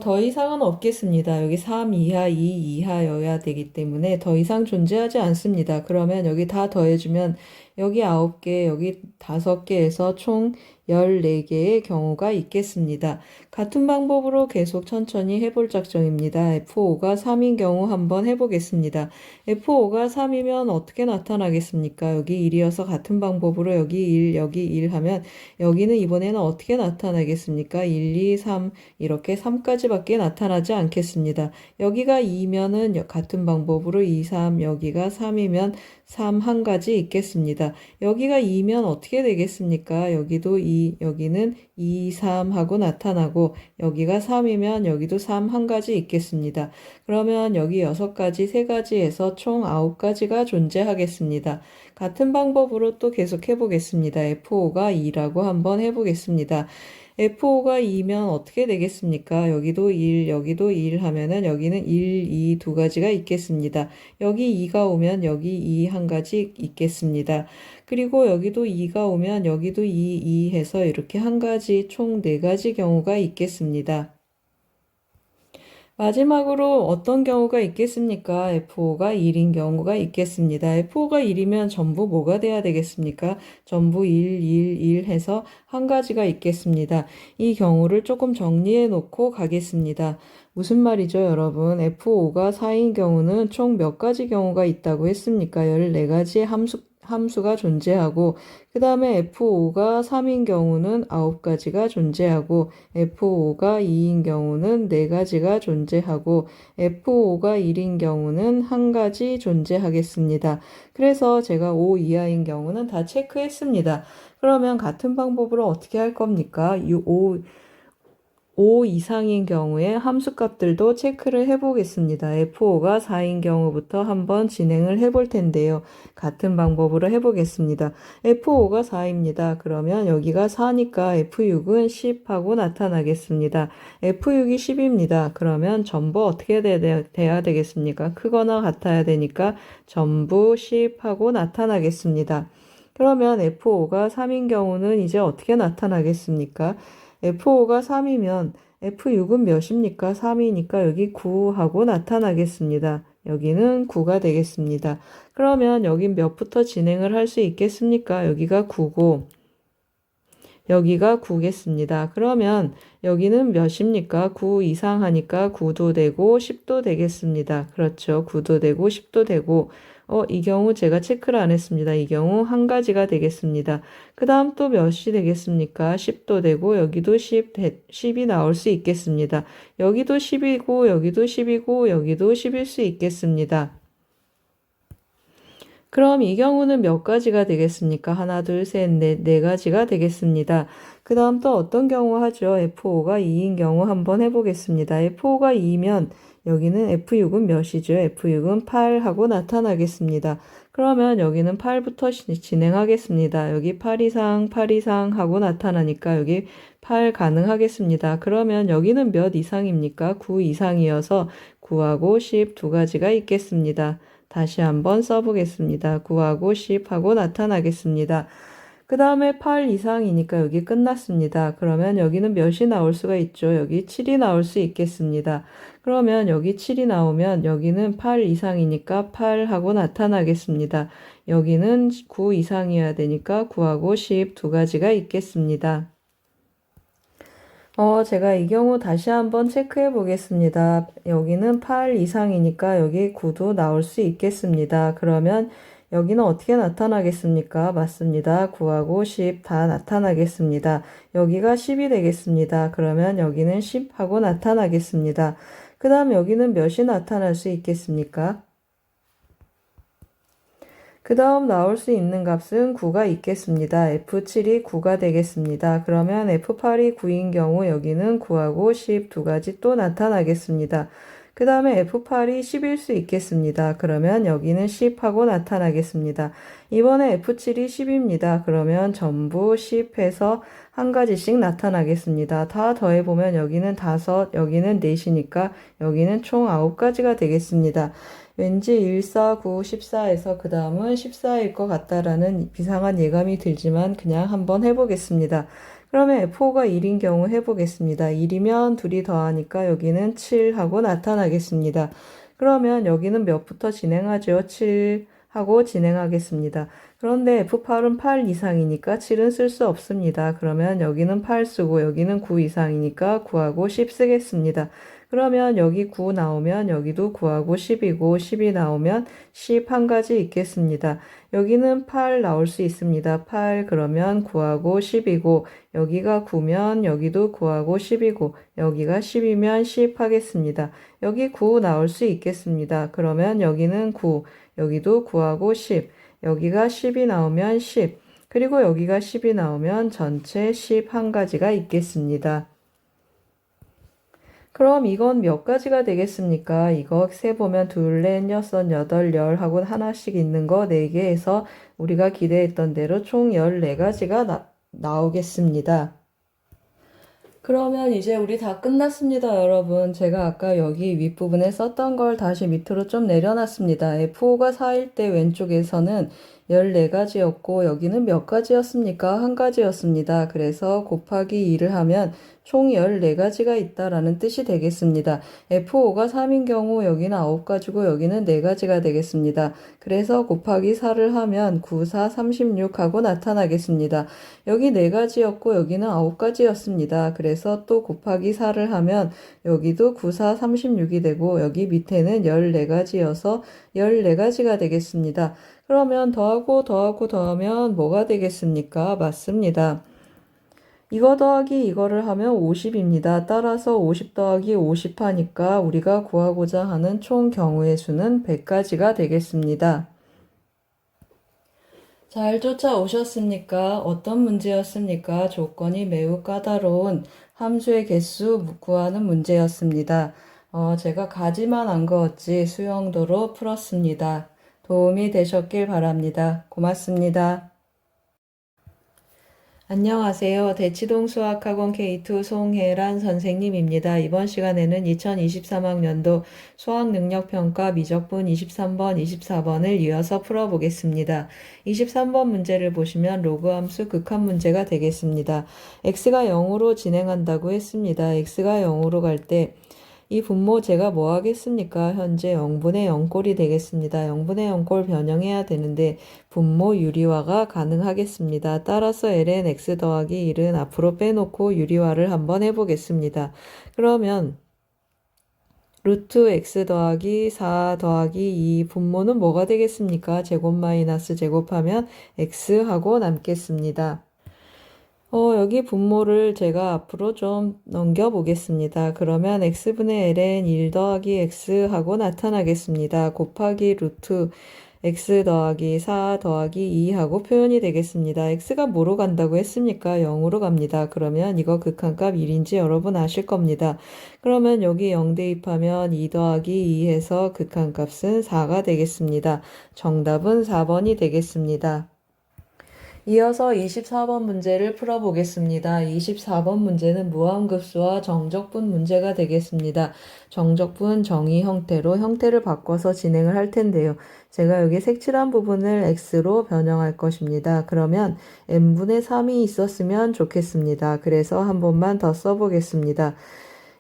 더 이상은 없겠습니다. 여기 3 이하, 2 이하여야 되기 때문에 더 이상 존재하지 않습니다. 그러면 여기 다 더해주면 여기 9개, 여기 5개에서 총 14개의 경우가 있겠습니다. 같은 방법으로 계속 천천히 해볼 작정입니다. F5가 3인 경우 한번 해보겠습니다. F5가 3이면 어떻게 나타나겠습니까? 여기 1이어서 같은 방법으로 여기 1, 여기 1 하면 여기는 이번에는 어떻게 나타나겠습니까? 1, 2, 3 이렇게 3까지밖에 나타나지 않겠습니다. 여기가 2면은 같은 방법으로 2, 3 여기가 3이면 3 한 가지 있겠습니다. 여기가 2면 어떻게 되겠습니까? 여기도 2, 여기는 2, 3 하고 나타나고 여기가 3이면 여기도 3 한 가지 있겠습니다. 그러면 여기 6가지, 3가지에서 총 9가지가 존재하겠습니다. 같은 방법으로 또 계속 해보겠습니다. F5가 2라고 한번 해보겠습니다. F5가 2면 어떻게 되겠습니까? 여기도 1, 여기도 1 하면은 여기는 1, 2 두 가지가 있겠습니다. 여기 2가 오면 여기 2 한 가지 있겠습니다. 그리고 여기도 2가 오면 여기도 2, 2 해서 이렇게 한 가지 총 4가지 경우가 있겠습니다. 마지막으로 어떤 경우가 있겠습니까? F5가 1인 경우가 있겠습니다. F5가 1이면 전부 뭐가 돼야 되겠습니까? 전부 1, 1, 1 해서 한 가지가 있겠습니다. 이 경우를 조금 정리해 놓고 가겠습니다. 무슨 말이죠, 여러분? F5가 4인 경우는 총 몇 가지 경우가 있다고 했습니까? 14가지의 함수가 존재하고 그 다음에 F5가 3인 경우는 9가지가 존재하고 F5가 2인 경우는 4가지가 존재하고 F5가 1인 경우는 한 가지 존재하겠습니다. 그래서 제가 5 이하인 경우는 다 체크했습니다. 그러면 같은 방법으로 어떻게 할 겁니까? 5 이상인 경우에 함수값들도 체크를 해보겠습니다. F5가 4인 경우부터 한번 진행을 해볼 텐데요. 같은 방법으로 해보겠습니다. F5가 4입니다. 그러면 여기가 4니까 F6은 10 하고 나타나겠습니다. F6이 10입니다. 그러면 전부 어떻게 돼야 되겠습니까? 크거나 같아야 되니까 전부 10 하고 나타나겠습니다. 그러면 F5가 3인 경우는 이제 어떻게 나타나겠습니까? F5가 3이면 F6은 몇입니까? 3이니까 여기 9 하고 나타나겠습니다. 여기는 9가 되겠습니다. 그러면 여긴 몇부터 진행을 할 수 있겠습니까? 여기가 9고 여기가 9겠습니다. 그러면 여기는 몇입니까? 9 이상 하니까 9도 되고 10도 되겠습니다. 그렇죠. 9도 되고 10도 되고 이 경우 제가 체크를 안 했습니다. 이 경우 한 가지가 되겠습니다. 그 다음 또 몇이 되겠습니까? 10도 되고 여기도 10이 나올 수 있겠습니다. 여기도 10이고 여기도 10이고 여기도 10일 수 있겠습니다. 그럼 이 경우는 몇 가지가 되겠습니까? 하나, 둘, 셋, 넷, 4가지가 되겠습니다. 그 다음 또 어떤 경우 하죠? F5가 2인 경우 한번 해보겠습니다. F5가 2면 여기는 F6은 몇이죠? F6은 8 하고 나타나겠습니다. 그러면 여기는 8부터 진행하겠습니다. 여기 8 이상, 8 이상 하고 나타나니까 여기 8 가능하겠습니다. 그러면 여기는 몇 이상입니까? 9 이상이어서 9하고 10 두 가지가 있겠습니다. 다시 한번 써보겠습니다. 9하고 10하고 나타나겠습니다. 그 다음에 8 이상이니까 여기 끝났습니다. 그러면 여기는 몇이 나올 수가 있죠? 여기 7이 나올 수 있겠습니다. 그러면 여기 7이 나오면 여기는 8 이상이니까 8하고 나타나겠습니다. 여기는 9 이상이어야 되니까 9하고 10 두 가지가 있겠습니다. 제가 이 경우 다시 한번 체크해 보겠습니다. 여기는 8 이상이니까 여기 9도 나올 수 있겠습니다. 그러면 여기는 어떻게 나타나겠습니까? 맞습니다. 9하고 10 다 나타나겠습니다. 여기가 10이 되겠습니다. 그러면 여기는 10 하고 나타나겠습니다. 그 다음 여기는 몇이 나타날 수 있겠습니까? 그 다음 나올 수 있는 값은 9가 있겠습니다. F7이 9가 되겠습니다. 그러면 F8이 9인 경우 여기는 9하고 10 두 가지 또 나타나겠습니다. 그 다음에 F8이 10일 수 있겠습니다. 그러면 여기는 10하고 나타나겠습니다. 이번에 F7이 10입니다. 그러면 전부 10해서 한 가지씩 나타나겠습니다. 다 더해보면 여기는 5, 여기는 4이니까 여기는 총 9가지가 되겠습니다. 왠지 1, 4, 9, 14에서 그 다음은 14일 것 같다라는 비상한 예감이 들지만 그냥 한번 해보겠습니다. 그러면 F5가 1인 경우 해보겠습니다. 1이면 둘이 더하니까 여기는 7하고 나타나겠습니다. 그러면 여기는 몇부터 진행하죠? 7하고 진행하겠습니다. 그런데 F8은 8 이상이니까 7은 쓸 수 없습니다. 그러면 여기는 8 쓰고 여기는 9 이상이니까 9하고 10 쓰겠습니다. 그러면 여기 9 나오면 여기도 9하고 10이고 10이 나오면 10 한 가지 있겠습니다. 여기는 8 나올 수 있습니다. 8 그러면 9하고 10이고 여기가 9면 여기도 9하고 10이고 여기가 10이면 10 하겠습니다. 여기 9 나올 수 있겠습니다. 그러면 여기는 9, 여기도 9하고 10, 여기가 10이 나오면 10, 그리고 여기가 10이 나오면 전체 10 한 가지가 있겠습니다. 그럼 이건 몇 가지가 되겠습니까? 이거 세보면 둘, 넷, 여섯, 여덟, 열 하고 하나씩 있는 거 4개 해서 우리가 기대했던 대로 총 14가지가 나오겠습니다. 그러면 이제 우리 다 끝났습니다, 여러분. 제가 아까 여기 윗부분에 썼던 걸 다시 밑으로 좀 내려놨습니다. F5가 4일 때 왼쪽에서는 14가지였고 여기는 몇 가지였습니까? 한 가지였습니다. 그래서 곱하기 2를 하면 총 14가지가 있다라는 뜻이 되겠습니다. F5가 3인 경우 여기는 9가지고 여기는 4가지가 되겠습니다. 그래서 곱하기 4를 하면 9, 4, 36 하고 나타나겠습니다. 여기 4가지였고 여기는 9가지였습니다. 그래서 또 곱하기 4를 하면 여기도 9, 4, 36이 되고 여기 밑에는 14가지여서 14가지가 되겠습니다. 그러면 더하면 뭐가 되겠습니까? 맞습니다. 이거 더하기 이거를 하면 50입니다. 따라서 50 더하기 50 하니까 우리가 구하고자 하는 총 경우의 수는 100가지가 되겠습니다. 잘 쫓아오셨습니까? 어떤 문제였습니까? 조건이 매우 까다로운 함수의 개수 구하는 문제였습니다. 제가 가지만 안 그었지 수영도로 풀었습니다. 도움이 되셨길 바랍니다. 고맙습니다. 안녕하세요. 대치동 수학학원 K2 송혜란 선생님입니다. 이번 시간에는 2023학년도 수학능력평가 미적분 23번, 24번을 이어서 풀어보겠습니다. 23번 문제를 보시면 로그 함수 극한 문제가 되겠습니다. x가 0으로 진행한다고 했습니다. x가 0으로 갈 때 이 분모 제가 뭐 하겠습니까? 현재 0분의 0꼴이 되겠습니다. 0분의 0꼴 변형해야 되는데 분모 유리화가 가능하겠습니다. 따라서 ln x 더하기 1은 앞으로 빼놓고 유리화를 한번 해보겠습니다. 그러면 루트 x 더하기 4 더하기 2 분모는 뭐가 되겠습니까? 제곱 마이너스 제곱하면 x 하고 남겠습니다. 여기 분모를 제가 앞으로 좀 넘겨보겠습니다. 그러면 x분의 ln 1 더하기 x 하고 나타나겠습니다. 곱하기 루트 x 더하기 4 더하기 2 하고 표현이 되겠습니다. x가 뭐로 간다고 했습니까? 0으로 갑니다. 그러면 이거 극한값 1인지 여러분 아실 겁니다. 그러면 여기 0 대입하면 2 더하기 2 해서 극한값은 4가 되겠습니다. 정답은 4번이 되겠습니다. 이어서 24번 문제를 풀어보겠습니다. 24번 문제는 무한급수와 정적분 문제가 되겠습니다. 정적분 정의 형태로 형태를 바꿔서 진행을 할 텐데요. 제가 여기 색칠한 부분을 x로 변형할 것입니다. 그러면 n분의 3이 있었으면 좋겠습니다. 그래서 한 번만 더 써보겠습니다.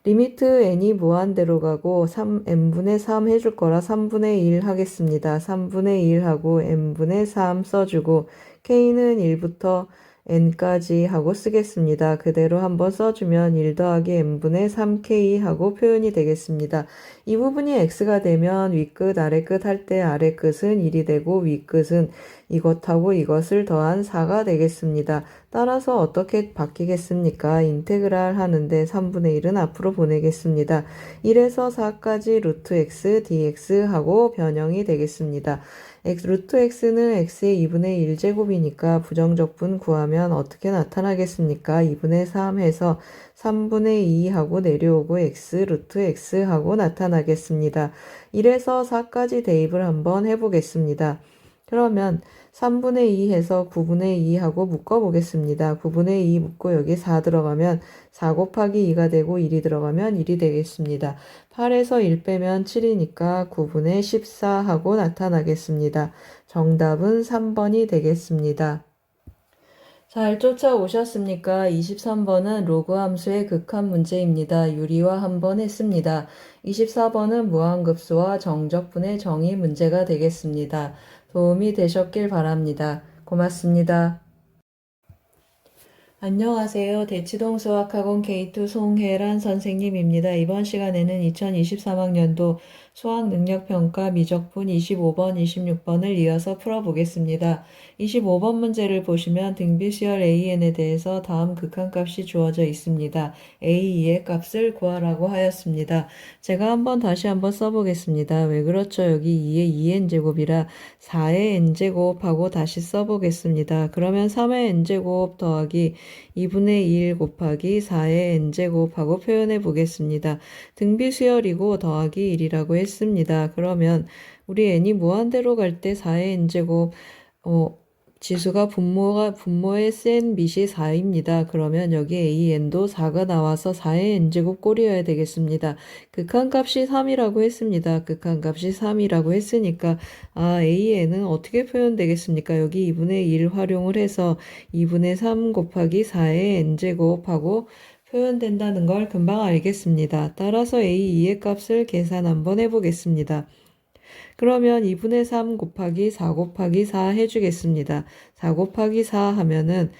리미트 n이 무한대로 가고 n분의 3 해줄 거라 3분의 1 하겠습니다. 3분의 1 하고 n분의 3 써주고 k는 1부터 n까지 하고 쓰겠습니다. 그대로 한번 써주면 1 더하기 n분의 3k 하고 표현이 되겠습니다. 이 부분이 x가 되면 윗끝 아래끝 할 때 아래끝은 1이 되고 윗끝은 이것하고 이것을 더한 4가 되겠습니다. 따라서 어떻게 바뀌겠습니까? 인테그랄 하는데 3분의 1은 앞으로 보내겠습니다. 1에서 4까지 루트 x dx 하고 변형이 되겠습니다. 루트 x는 x의 2분의 1제곱이니까 부정적분 구하면 어떻게 나타나겠습니까? 2분의 3 해서 3분의 2 하고 내려오고 x 루트 x 하고 나타나겠습니다. 1에서 4까지 대입을 한번 해보겠습니다. 그러면 3분의 2 해서 9분의 2 하고 묶어보겠습니다. 9분의 2 묶고 여기 4 들어가면 4 곱하기 2가 되고 1이 들어가면 1이 되겠습니다. 8에서 1 빼면 7이니까 9분의 14 하고 나타나겠습니다. 정답은 3번이 되겠습니다. 잘 쫓아오셨습니까? 23번은 로그 함수의 극한 문제입니다. 유리화 한번 했습니다. 24번은 무한급수와 정적분의 정의 문제가 되겠습니다. 도움이 되셨길 바랍니다. 고맙습니다. 안녕하세요. 대치동 수학학원 K2 송혜란 선생님입니다. 이번 시간에는 2023학년도 수학능력평가 미적분 25번, 26번을 이어서 풀어보겠습니다. 25번 문제를 보시면 등비수열 AN에 대해서 다음 극한값이 주어져 있습니다. A2의 값을 구하라고 하였습니다. 제가 다시 한번 써보겠습니다. 왜 그렇죠? 여기 2의 2n제곱이라 4의 n제곱하고 다시 써보겠습니다. 그러면 3의 n제곱 더하기 2분의 1 곱하기 4의 n제곱하고 표현해 보겠습니다. 등비수열이고 더하기 1이라고 했습니다. 그러면 우리 n이 무한대로 갈 때 4의 n제곱 지수가 분모의 센 밑이 4입니다. 그러면 여기 AN도 4가 나와서 4의 n제곱 꼴이어야 되겠습니다. 극한값이 3이라고 했습니다. 극한값이 3이라고 했으니까 AN은 어떻게 표현되겠습니까? 여기 2분의 1 활용을 해서 2분의 3 곱하기 4의 n제곱하고 표현된다는 걸 금방 알겠습니다. 따라서 A2의 값을 계산 한번 해보겠습니다. 그러면 2분의 3 곱하기 4 곱하기 4 해주겠습니다. 4 곱하기 4 하면은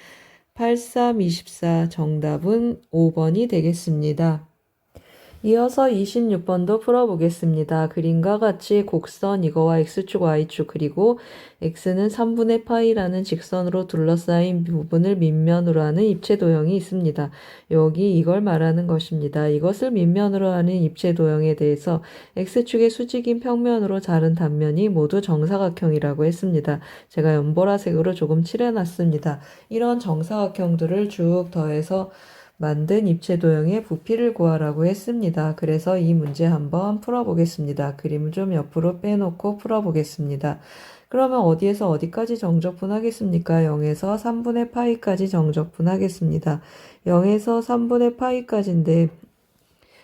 8, 3, 24 정답은 5번이 되겠습니다. 이어서 26번도 풀어보겠습니다. 그림과 같이 곡선 이거와 x축, y축 그리고 x는 3분의 파이라는 직선으로 둘러싸인 부분을 밑면으로 하는 입체 도형이 있습니다. 여기 이걸 말하는 것입니다. 이것을 밑면으로 하는 입체 도형에 대해서 x축의 수직인 평면으로 자른 단면이 모두 정사각형이라고 했습니다. 제가 연보라색으로 조금 칠해놨습니다. 이런 정사각형들을 쭉 더해서 만든 입체 도형의 부피를 구하라고 했습니다. 그래서 이 문제 한번 풀어보겠습니다. 그림을 좀 옆으로 빼놓고 풀어보겠습니다. 그러면 어디에서 어디까지 정적분하겠습니까? 0에서 3분의 파이까지 정적분하겠습니다. 0에서 3분의 파이까지인데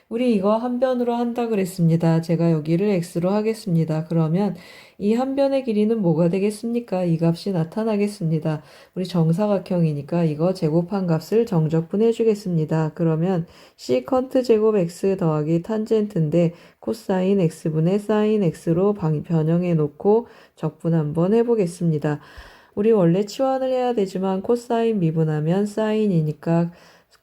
우리 이거 한 변으로 한다 그랬습니다. 제가 여기를 x로 하겠습니다. 그러면 이 한 변의 길이는 뭐가 되겠습니까? 이 값이 나타나겠습니다. 우리 정사각형이니까 이거 제곱한 값을 정적분해 주겠습니다. 그러면 시컨트 제곱 x 더하기 탄젠트인데 코사인 x분의 사인 x로 변형해 놓고 적분 한번 해보겠습니다. 우리 원래 치환을 해야 되지만 코사인 미분하면 사인이니까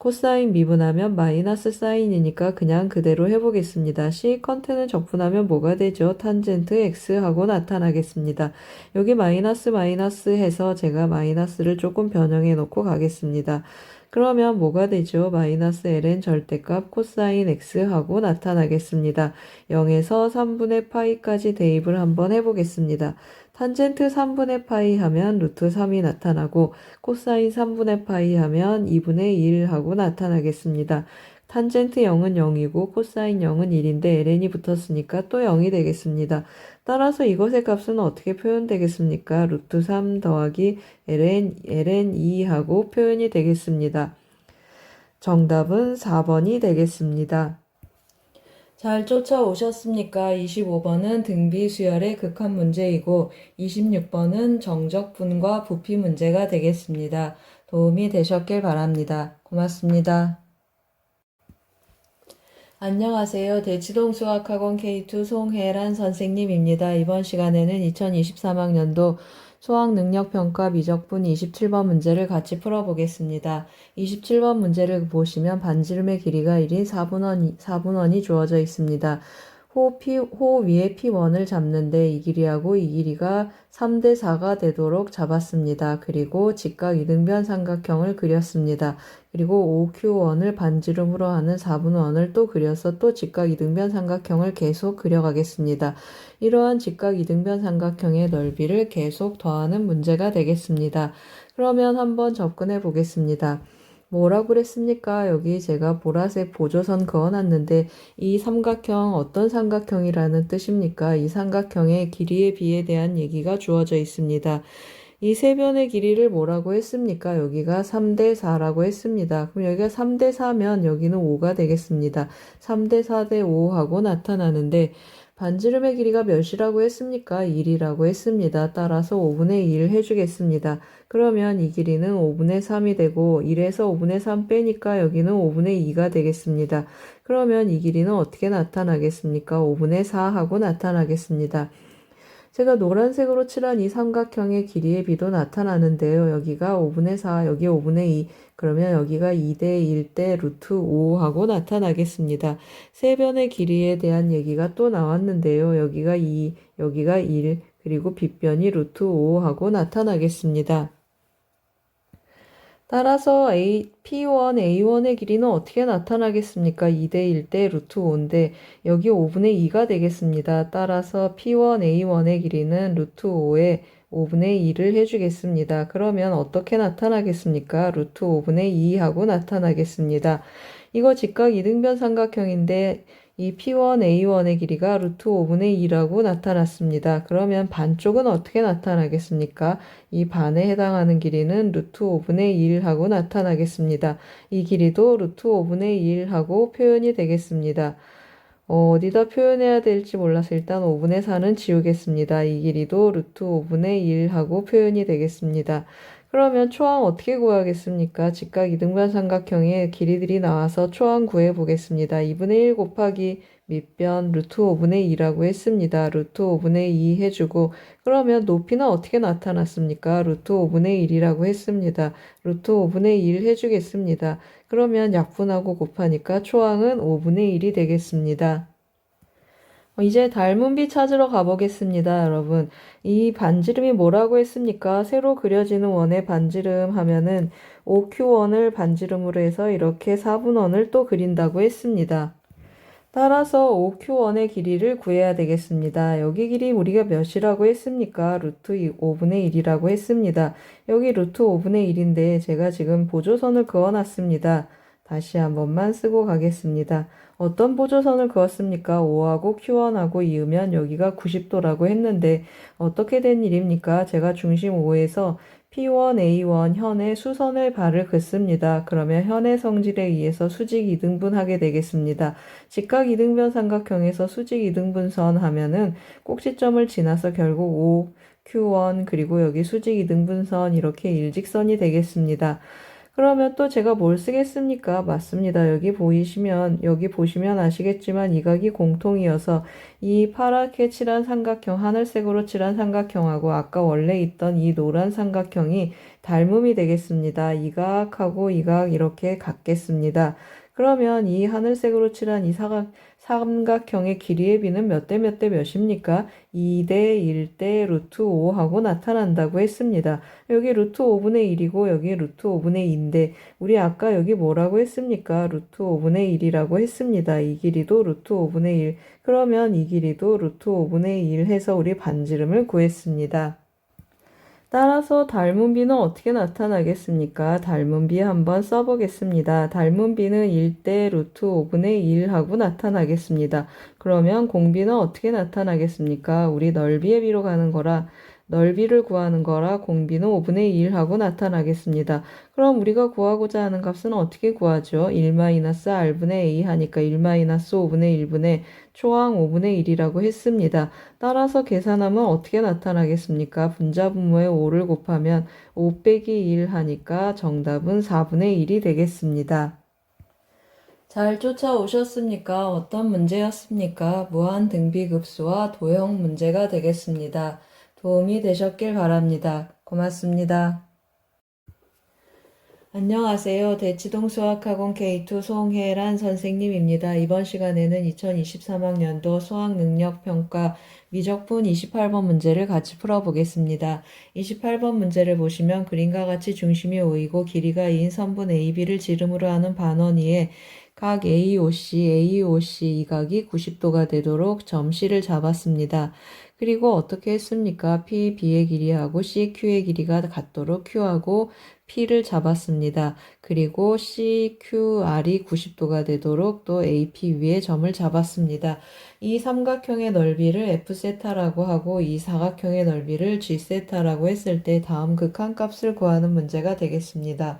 코사인 미분하면 마이너스 사인이니까 그냥 그대로 해보겠습니다. 시컨트는 적분하면 뭐가 되죠? 탄젠트 x하고 나타나겠습니다. 여기 마이너스 해서 제가 마이너스를 조금 변형해 놓고 가겠습니다. 그러면 뭐가 되죠? 마이너스 ln 절대값 코사인 x하고 나타나겠습니다. 0에서 3분의 파이까지 대입을 한번 해보겠습니다. 탄젠트 3분의 파이 하면 루트 3이 나타나고 코사인 3분의 파이 하면 2분의 1 하고 나타나겠습니다. 탄젠트 0은 0이고 코사인 0은 1인데 ln이 붙었으니까 또 0이 되겠습니다. 따라서 이것의 값은 어떻게 표현되겠습니까? 루트 3 더하기 ln 2 하고 표현이 되겠습니다. 정답은 4번이 되겠습니다. 잘 쫓아오셨습니까? 25번은 등비수열의 극한 문제이고 26번은 정적분과 부피 문제가 되겠습니다. 도움이 되셨길 바랍니다. 고맙습니다. 안녕하세요. 대치동 수학학원 K2 송혜란 선생님입니다. 이번 시간에는 2023학년도 수학능력평가 미적분 27번 문제를 같이 풀어보겠습니다. 27번 문제를 보시면 반지름의 길이가 1인 4분원이 주어져 있습니다. 호 위에 P1을 잡는데 이 길이하고 이 길이가 3대 4가 되도록 잡았습니다. 그리고 직각 이등변 삼각형을 그렸습니다. 그리고 OQ1을 반지름으로 하는 4분원을 또 그려서 또 직각 이등변 삼각형을 계속 그려가겠습니다. 이러한 직각 이등변 삼각형의 넓이를 계속 더하는 문제가 되겠습니다. 그러면 한번 접근해 보겠습니다. 뭐라고 그랬습니까? 여기 제가 보라색 보조선 그어놨는데 이 삼각형 어떤 삼각형이라는 뜻입니까? 이 삼각형의 길이의 비에 대한 얘기가 주어져 있습니다. 이 세 변의 길이를 뭐라고 했습니까? 여기가 3대 4라고 했습니다. 그럼 여기가 3대 4면 여기는 5가 되겠습니다. 3대 4대 5 하고 나타나는데 반지름의 길이가 몇이라고 했습니까? 1이라고 했습니다. 따라서 5분의 1 해주겠습니다. 그러면 이 길이는 5분의 3이 되고 1에서 5분의 3 빼니까 여기는 5분의 2가 되겠습니다. 그러면 이 길이는 어떻게 나타나겠습니까? 5분의 4 하고 나타나겠습니다. 제가 노란색으로 칠한 이 삼각형의 길이의 비도 나타나는데요. 여기가 5분의 4, 여기 5분의 2, 그러면 여기가 2대 1대 루트 5 하고 나타나겠습니다. 세 변의 길이에 대한 얘기가 또 나왔는데요. 여기가 2, 여기가 1, 그리고 빗변이 루트 5 하고 나타나겠습니다. 따라서 P1, A1의 길이는 어떻게 나타나겠습니까? 2대 1대 루트 5인데 여기 5분의 2가 되겠습니다. 따라서 P1, A1의 길이는 루트 5에 5분의 2를 해주겠습니다. 그러면 어떻게 나타나겠습니까? 루트 5분의 2 하고 나타나겠습니다. 이거 직각 이등변 삼각형인데 이 P1, A1의 길이가 루트 5분의 2라고 나타났습니다. 그러면 반쪽은 어떻게 나타나겠습니까? 이 반에 해당하는 길이는 루트 5분의 1 하고 나타나겠습니다. 이 길이도 루트 5분의 1 하고 표현이 되겠습니다. 어디다 표현해야 될지 몰라서 일단 5분의 4는 지우겠습니다. 이 길이도 루트 5분의 1 하고 표현이 되겠습니다. 그러면 초항 어떻게 구하겠습니까? 직각 이등변 삼각형의 길이들이 나와서 초항 구해보겠습니다. 2분의 1 곱하기 밑변 루트 5분의 2라고 했습니다. 루트 5분의 2 해주고 그러면 높이는 어떻게 나타났습니까? 루트 5분의 1이라고 했습니다. 루트 5분의 1 해주겠습니다. 그러면 약분하고 곱하니까 초항은 5분의 1이 되겠습니다. 이제 닮은 비 찾으러 가보겠습니다, 여러분. 이 반지름이 뭐라고 했습니까? 세로 그려지는 원의 반지름 하면은 OQ 원을 반지름으로 해서 이렇게 4분원을 또 그린다고 했습니다. 따라서 OQ1의 길이를 구해야 되겠습니다. 여기 길이 우리가 몇이라고 했습니까? 루트 5분의 1이라고 했습니다. 여기 루트 5분의 1인데 제가 지금 보조선을 그어놨습니다. 다시 한 번만 쓰고 가겠습니다. 어떤 보조선을 그었습니까? 5하고 Q1하고 이으면 여기가 90도라고 했는데 어떻게 된 일입니까? 제가 중심 5에서 P1, A1 현의 수선의 발을 긋습니다. 그러면 현의 성질에 의해서 수직 이등분하게 되겠습니다. 직각 이등변 삼각형에서 수직 이등분선 하면은 꼭지점을 지나서 결국 O, Q1 그리고 여기 수직 이등분선 이렇게 일직선이 되겠습니다. 그러면 또 제가 뭘 쓰겠습니까? 맞습니다. 여기 보시면 아시겠지만 이 각이 공통이어서 이 파랗게 칠한 삼각형, 하늘색으로 칠한 삼각형하고 아까 원래 있던 이 노란 삼각형이 닮음이 되겠습니다. 이 각하고 이 각 이렇게 같겠습니다. 그러면 이 하늘색으로 칠한 이 삼각형의 길이의 비는 몇 대 몇 대 몇입니까? 2대 1대 루트 5 하고 나타난다고 했습니다. 여기 루트 5분의 1이고 여기 루트 5분의 2인데 우리 아까 여기 뭐라고 했습니까? 루트 5분의 1이라고 했습니다. 이 길이도 루트 5분의 1. 그러면 이 길이도 루트 5분의 1 해서 우리 반지름을 구했습니다. 따라서 닮은 비는 어떻게 나타나겠습니까? 닮은 비 한번 써보겠습니다. 닮은 비는 1대 루트 5분의 1 하고 나타나겠습니다. 그러면 공비는 어떻게 나타나겠습니까? 우리 넓이의 비로 가는 거라 넓이를 구하는 거라 공비는 5분의 1 하고 나타나겠습니다. 그럼 우리가 구하고자 하는 값은 어떻게 구하죠? 1-r분의 a 하니까 1-5분의 1분의 초항 5분의 1이라고 했습니다. 따라서 계산하면 어떻게 나타나겠습니까? 분자분모에 5를 곱하면 5 빼기 1 하니까 정답은 4분의 1이 되겠습니다. 잘 쫓아오셨습니까? 어떤 문제였습니까? 무한 등비급수와 도형 문제가 되겠습니다. 도움이 되셨길 바랍니다. 고맙습니다. 안녕하세요. 대치동 수학학원 K2 송혜란 선생님입니다. 이번 시간에는 2023학년도 수학능력평가 미적분 28번 문제를 같이 풀어보겠습니다. 28번 문제를 보시면 그림과 같이 중심이 O이고 길이가 2인 선분 AB를 지름으로 하는 반원위에 각 AOC 이 각이 90도가 되도록 점 C를 잡았습니다. 그리고 어떻게 했습니까? P, B의 길이하고 C, Q의 길이가 같도록 Q하고 P를 잡았습니다. 그리고 C, Q, R이 90도가 되도록 또 AP 위에 점을 잡았습니다. 이 삼각형의 넓이를 F세타라고 하고 이 사각형의 넓이를 G세타라고 했을 때 다음 극한값을 구하는 문제가 되겠습니다.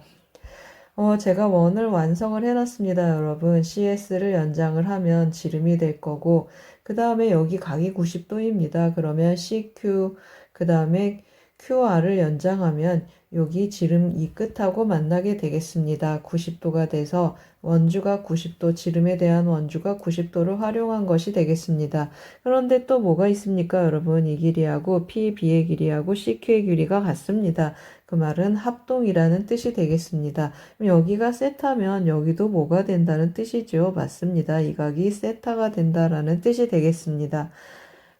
제가 원을 완성을 해놨습니다, 여러분. CS를 연장을 하면 지름이 될 거고, 그 다음에 여기 각이 90도입니다. 그러면 CQ, 그 다음에 QR을 연장하면 여기 지름 이 끝하고 만나게 되겠습니다. 90도가 돼서 원주가 90도, 지름에 대한 원주가 90도를 활용한 것이 되겠습니다. 그런데 또 뭐가 있습니까, 여러분? 이 길이하고 P, B의 길이하고 CQ의 길이가 같습니다. 그 말은 합동이라는 뜻이 되겠습니다. 여기가 세타면 여기도 뭐가 된다는 뜻이죠. 맞습니다. 이 각이 세타가 된다라는 뜻이 되겠습니다.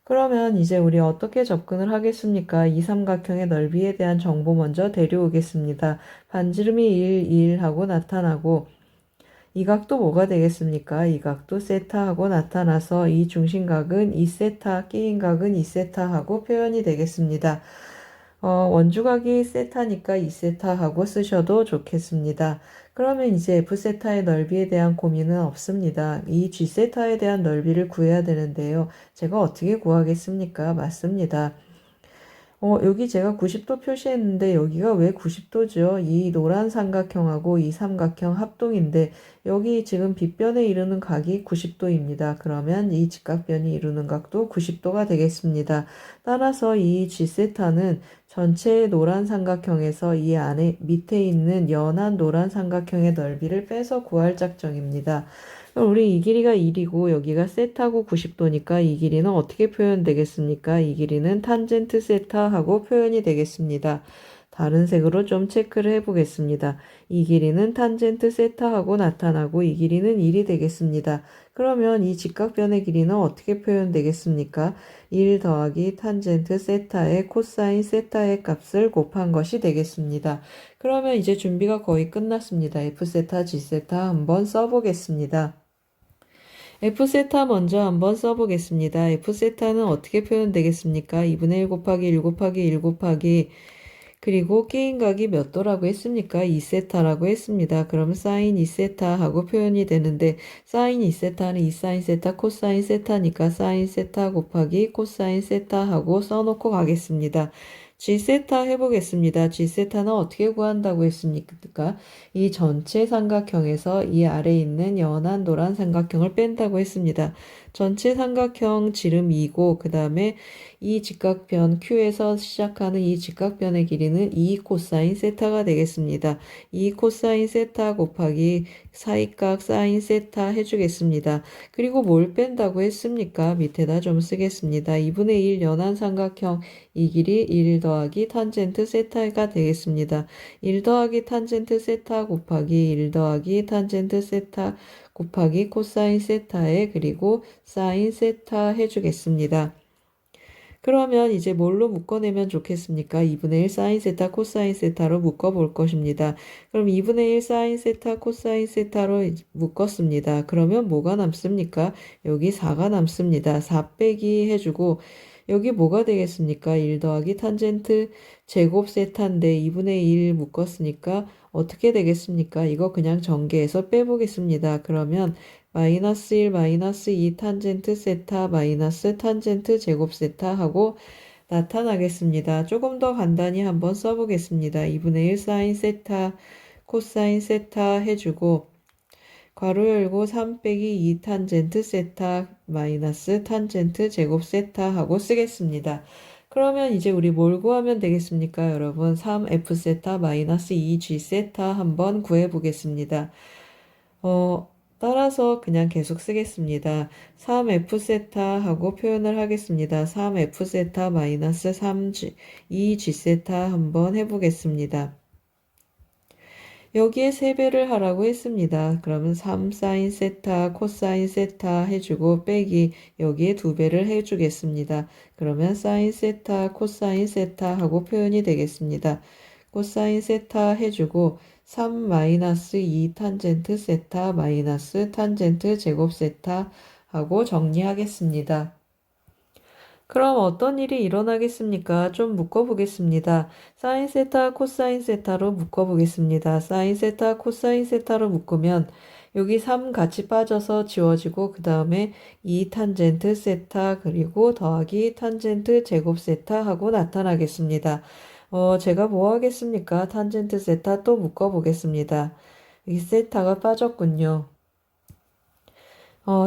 그러면 이제 우리 어떻게 접근을 하겠습니까? 이 삼각형의 넓이에 대한 정보 먼저 데려오겠습니다. 반지름이 1 하고 나타나고 이 각도 뭐가 되겠습니까? 이 각도 세타하고 나타나서 이 중심각은 2세타, 끼인 각은 2세타 하고 표현이 되겠습니다. 원주각이 세타니까 2세타 하고 쓰셔도 좋겠습니다. 그러면 이제 F세타의 넓이에 대한 고민은 없습니다. 이 G세타에 대한 넓이를 구해야 되는데요. 제가 어떻게 구하겠습니까? 맞습니다. 여기 제가 90도 표시했는데 여기가 왜 90도죠? 이 노란 삼각형하고 이 삼각형 합동인데 여기 지금 빗변에 이루는 각이 90도입니다. 그러면 이 직각변이 이루는 각도 90도가 되겠습니다. 따라서 이 G세타는 전체 노란 삼각형에서 이 안에 밑에 있는 연한 노란 삼각형의 넓이를 빼서 구할 작정입니다. 우리 이 길이가 1이고 여기가 세타고 90도니까 이 길이는 어떻게 표현되겠습니까? 이 길이는 탄젠트 세타하고 표현이 되겠습니다. 다른 색으로 좀 체크를 해보겠습니다. 이 길이는 탄젠트 세타하고 나타나고 이 길이는 1이 되겠습니다. 그러면 이 직각변의 길이는 어떻게 표현되겠습니까? 1 더하기 탄젠트 세타의 코사인 세타의 값을 곱한 것이 되겠습니다. 그러면 이제 준비가 거의 끝났습니다. F세타, G세타 한번 써보겠습니다. F세타 먼저 한번 써보겠습니다. F세타는 어떻게 표현되겠습니까? 2분의 1 곱하기 1 곱하기 1 곱하기 그리고 끼인각이 몇 도라고 했습니까? 2세타라고 했습니다. 그러면 사인 2세타 하고 표현이 되는데 사인 2세타는 2사인 세타 코사인 세타니까 사인 세타 곱하기 코사인 세타 하고 써놓고 가겠습니다. G세타 해보겠습니다. G세타는 어떻게 구한다고 했습니까? 이 전체 삼각형에서 이 아래에 있는 연한 노란 삼각형을 뺀다고 했습니다. 전체 삼각형 지름 2고 그 다음에 이 직각변 Q에서 시작하는 이 직각변의 길이는 2 코사인 세타가 되겠습니다. 2 코사인 세타 곱하기 사이각 사인 세타 해주겠습니다. 그리고 뭘 뺀다고 했습니까? 밑에다 좀 쓰겠습니다. 2분의 1 연한 삼각형 이 길이 1 더하기 탄젠트 세타가 되겠습니다. 1 더하기 탄젠트 세타 곱하기 1 더하기 탄젠트 세타 곱하기 코사인 세타에 그리고 사인 세타 해주겠습니다. 그러면 이제 뭘로 묶어내면 좋겠습니까? 2분의 1 사인 세타 코사인 세타로 묶어볼 것입니다. 그럼 2분의 1 사인 세타 코사인 세타로 묶었습니다. 그러면 뭐가 남습니까? 여기 4가 남습니다. 4 빼기 해주고 여기 뭐가 되겠습니까? 1 더하기 탄젠트 제곱 세타인데 2분의 1 묶었으니까 어떻게 되겠습니까? 이거 그냥 전개해서 빼보겠습니다. 그러면 마이너스 1, 마이너스 2 탄젠트 세타 마이너스 탄젠트 제곱 세타 하고 나타나겠습니다. 조금 더 간단히 한번 써보겠습니다. 2분의 1 사인 세타 코사인 세타 해주고 괄호 열고 3 빼기 2 탄젠트 세타 마이너스 탄젠트 제곱 세타 하고 쓰겠습니다. 그러면 이제 우리 뭘 구하면 되겠습니까, 여러분? 3F 세타 마이너스 2G 세타 한번 구해보겠습니다. 따라서 그냥 계속 쓰겠습니다. 3F 세타 하고 표현을 하겠습니다. 3F 세타 마이너스 3G, 2G 세타 한번 해보겠습니다. 여기에 3배를 하라고 했습니다. 그러면 3사인 세타 코사인 세타 해주고 빼기 여기에 2배를 해주겠습니다. 그러면 사인 세타 코사인 세타 하고 표현이 되겠습니다. 코사인 세타 해주고 3 마이너스 2 탄젠트 세타 마이너스 탄젠트 제곱 세타 하고 정리하겠습니다. 그럼 어떤 일이 일어나겠습니까? 좀 묶어보겠습니다. 사인 세타, 코사인 세타로 묶어보겠습니다. 사인 세타, 코사인 세타로 묶으면 여기 3 같이 빠져서 지워지고 그 다음에 2 탄젠트 세타 그리고 더하기 탄젠트 제곱 세타 하고 나타나겠습니다. 제가 뭐 하겠습니까? 탄젠트 세타 또 묶어보겠습니다. 이 세타가 빠졌군요.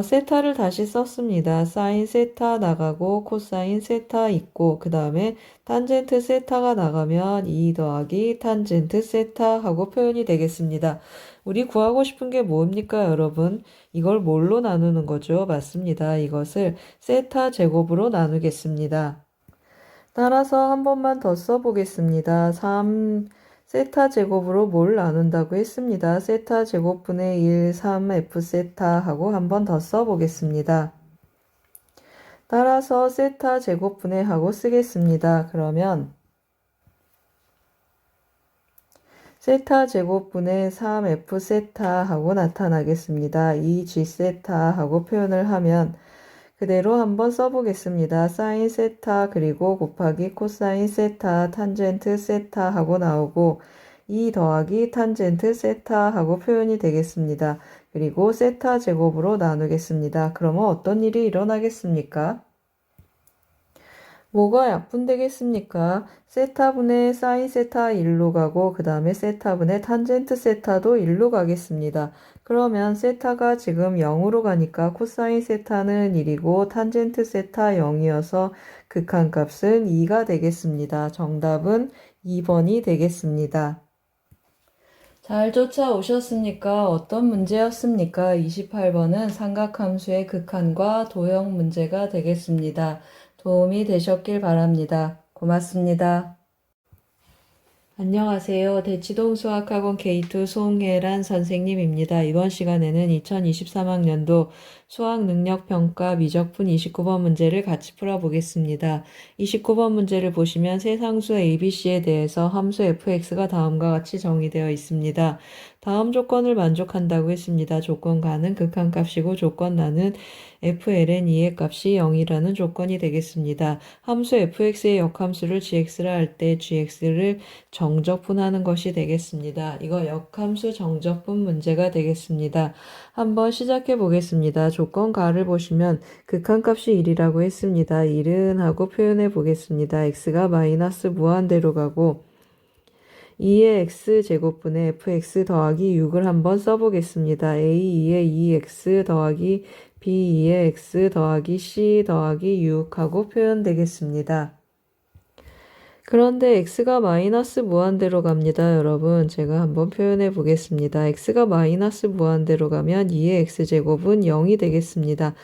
세타를 다시 썼습니다. 사인 세타 나가고 코사인 세타 있고 그 다음에 탄젠트 세타가 나가면 2 더하기 탄젠트 세타 하고 표현이 되겠습니다. 우리 구하고 싶은 게 뭡니까 여러분? 이걸 뭘로 나누는 거죠? 맞습니다. 이것을 세타 제곱으로 나누겠습니다. 따라서 한 번만 더 써보겠습니다. 3 세타 제곱으로 뭘 나눈다고 했습니다. 세타 제곱분의 1, 3F 세타 하고 한 번 더 써보겠습니다. 따라서 세타 제곱분의 하고 쓰겠습니다. 그러면 세타 제곱분의 3F 세타 하고 나타나겠습니다. 2G 세타 하고 표현을 하면 그대로 한번 써보겠습니다. 사인 세타 그리고 곱하기 코사인 세타 탄젠트 세타 하고 나오고 2 더하기 탄젠트 세타 하고 표현이 되겠습니다. 그리고 세타 제곱으로 나누겠습니다. 그러면 어떤 일이 일어나겠습니까? 뭐가 약분되겠습니까? 세타분의 사인 세타 1로 가고 그 다음에 세타분의 탄젠트 세타도 1로 가겠습니다. 그러면 세타가 지금 0으로 가니까 코사인 세타는 1이고 탄젠트 세타 0이어서 극한값은 2가 되겠습니다. 정답은 2번이 되겠습니다. 잘 쫓아오셨습니까? 어떤 문제였습니까? 28번은 삼각함수의 극한과 도형 문제가 되겠습니다. 도움이 되셨길 바랍니다. 고맙습니다. 안녕하세요. 대치동 수학학원 K2 송혜란 선생님입니다. 이번 시간에는 2023학년도 수학능력평가 미적분 29번 문제를 같이 풀어보겠습니다. 29번 문제를 보시면 세 상수 ABC에 대해서 함수 fx가 다음과 같이 정의되어 있습니다. 다음 조건을 만족한다고 했습니다. 조건가는 극한값이고 조건나는 fln2의 값이 0이라는 조건이 되겠습니다. 함수 fx의 역함수를 gx라 할 때 gx를 정적분하는 것이 되겠습니다. 이거 역함수 정적분 문제가 되겠습니다. 한번 시작해 보겠습니다. 조건가를 보시면 극한값이 1이라고 했습니다. 1은 하고 표현해 보겠습니다. x가 마이너스 무한대로 가고 2의 x제곱분의 fx 더하기 6을 한번 써보겠습니다. a2의 2x 더하기 b2의 x 더하기 c 더하기 6 하고 표현되겠습니다. 그런데 x가 마이너스 무한대로 갑니다. 여러분 제가 한번 표현해 보겠습니다. x가 마이너스 무한대로 가면 2의 x제곱은 0이 되겠습니다.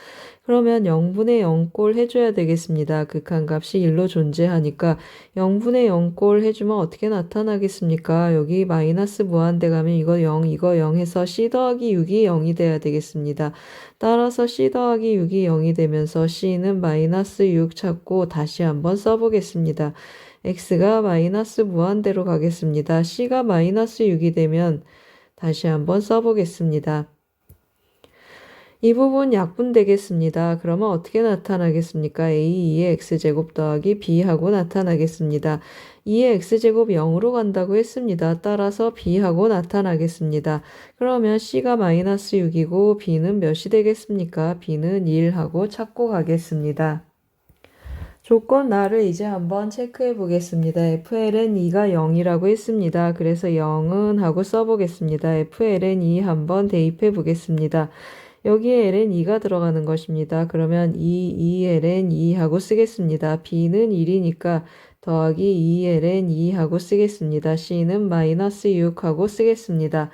그러면 0분의 0꼴 해줘야 되겠습니다. 극한값이 1로 존재하니까 0분의 0꼴 해주면 어떻게 나타나겠습니까? 여기 마이너스 무한대 가면 이거 0, 이거 0 해서 c 더하기 6이 0이 돼야 되겠습니다. 따라서 c 더하기 6이 0이 되면서 c는 마이너스 6 찾고 다시 한번 써보겠습니다. x가 마이너스 무한대로 가겠습니다. c가 마이너스 6이 되면 다시 한번 써보겠습니다. 이 부분 약분되겠습니다. 그러면 어떻게 나타나겠습니까? a2의 x제곱 더하기 b하고 나타나겠습니다. 2의 x제곱 0으로 간다고 했습니다. 따라서 b하고 나타나겠습니다. 그러면 c가 마이너스 6이고 b는 몇이 되겠습니까? b는 1하고 찾고 가겠습니다. 조건 나를 이제 한번 체크해 보겠습니다. fln 2가 0이라고 했습니다. 그래서 0은 하고 써보겠습니다. fln 2 한번 대입해 보겠습니다. 여기에 ln 2가 들어가는 것입니다. 그러면 2ln 2 하고 쓰겠습니다. b는 1이니까 더하기 2ln 2 하고 쓰겠습니다. c는 마이너스 6 하고 쓰겠습니다.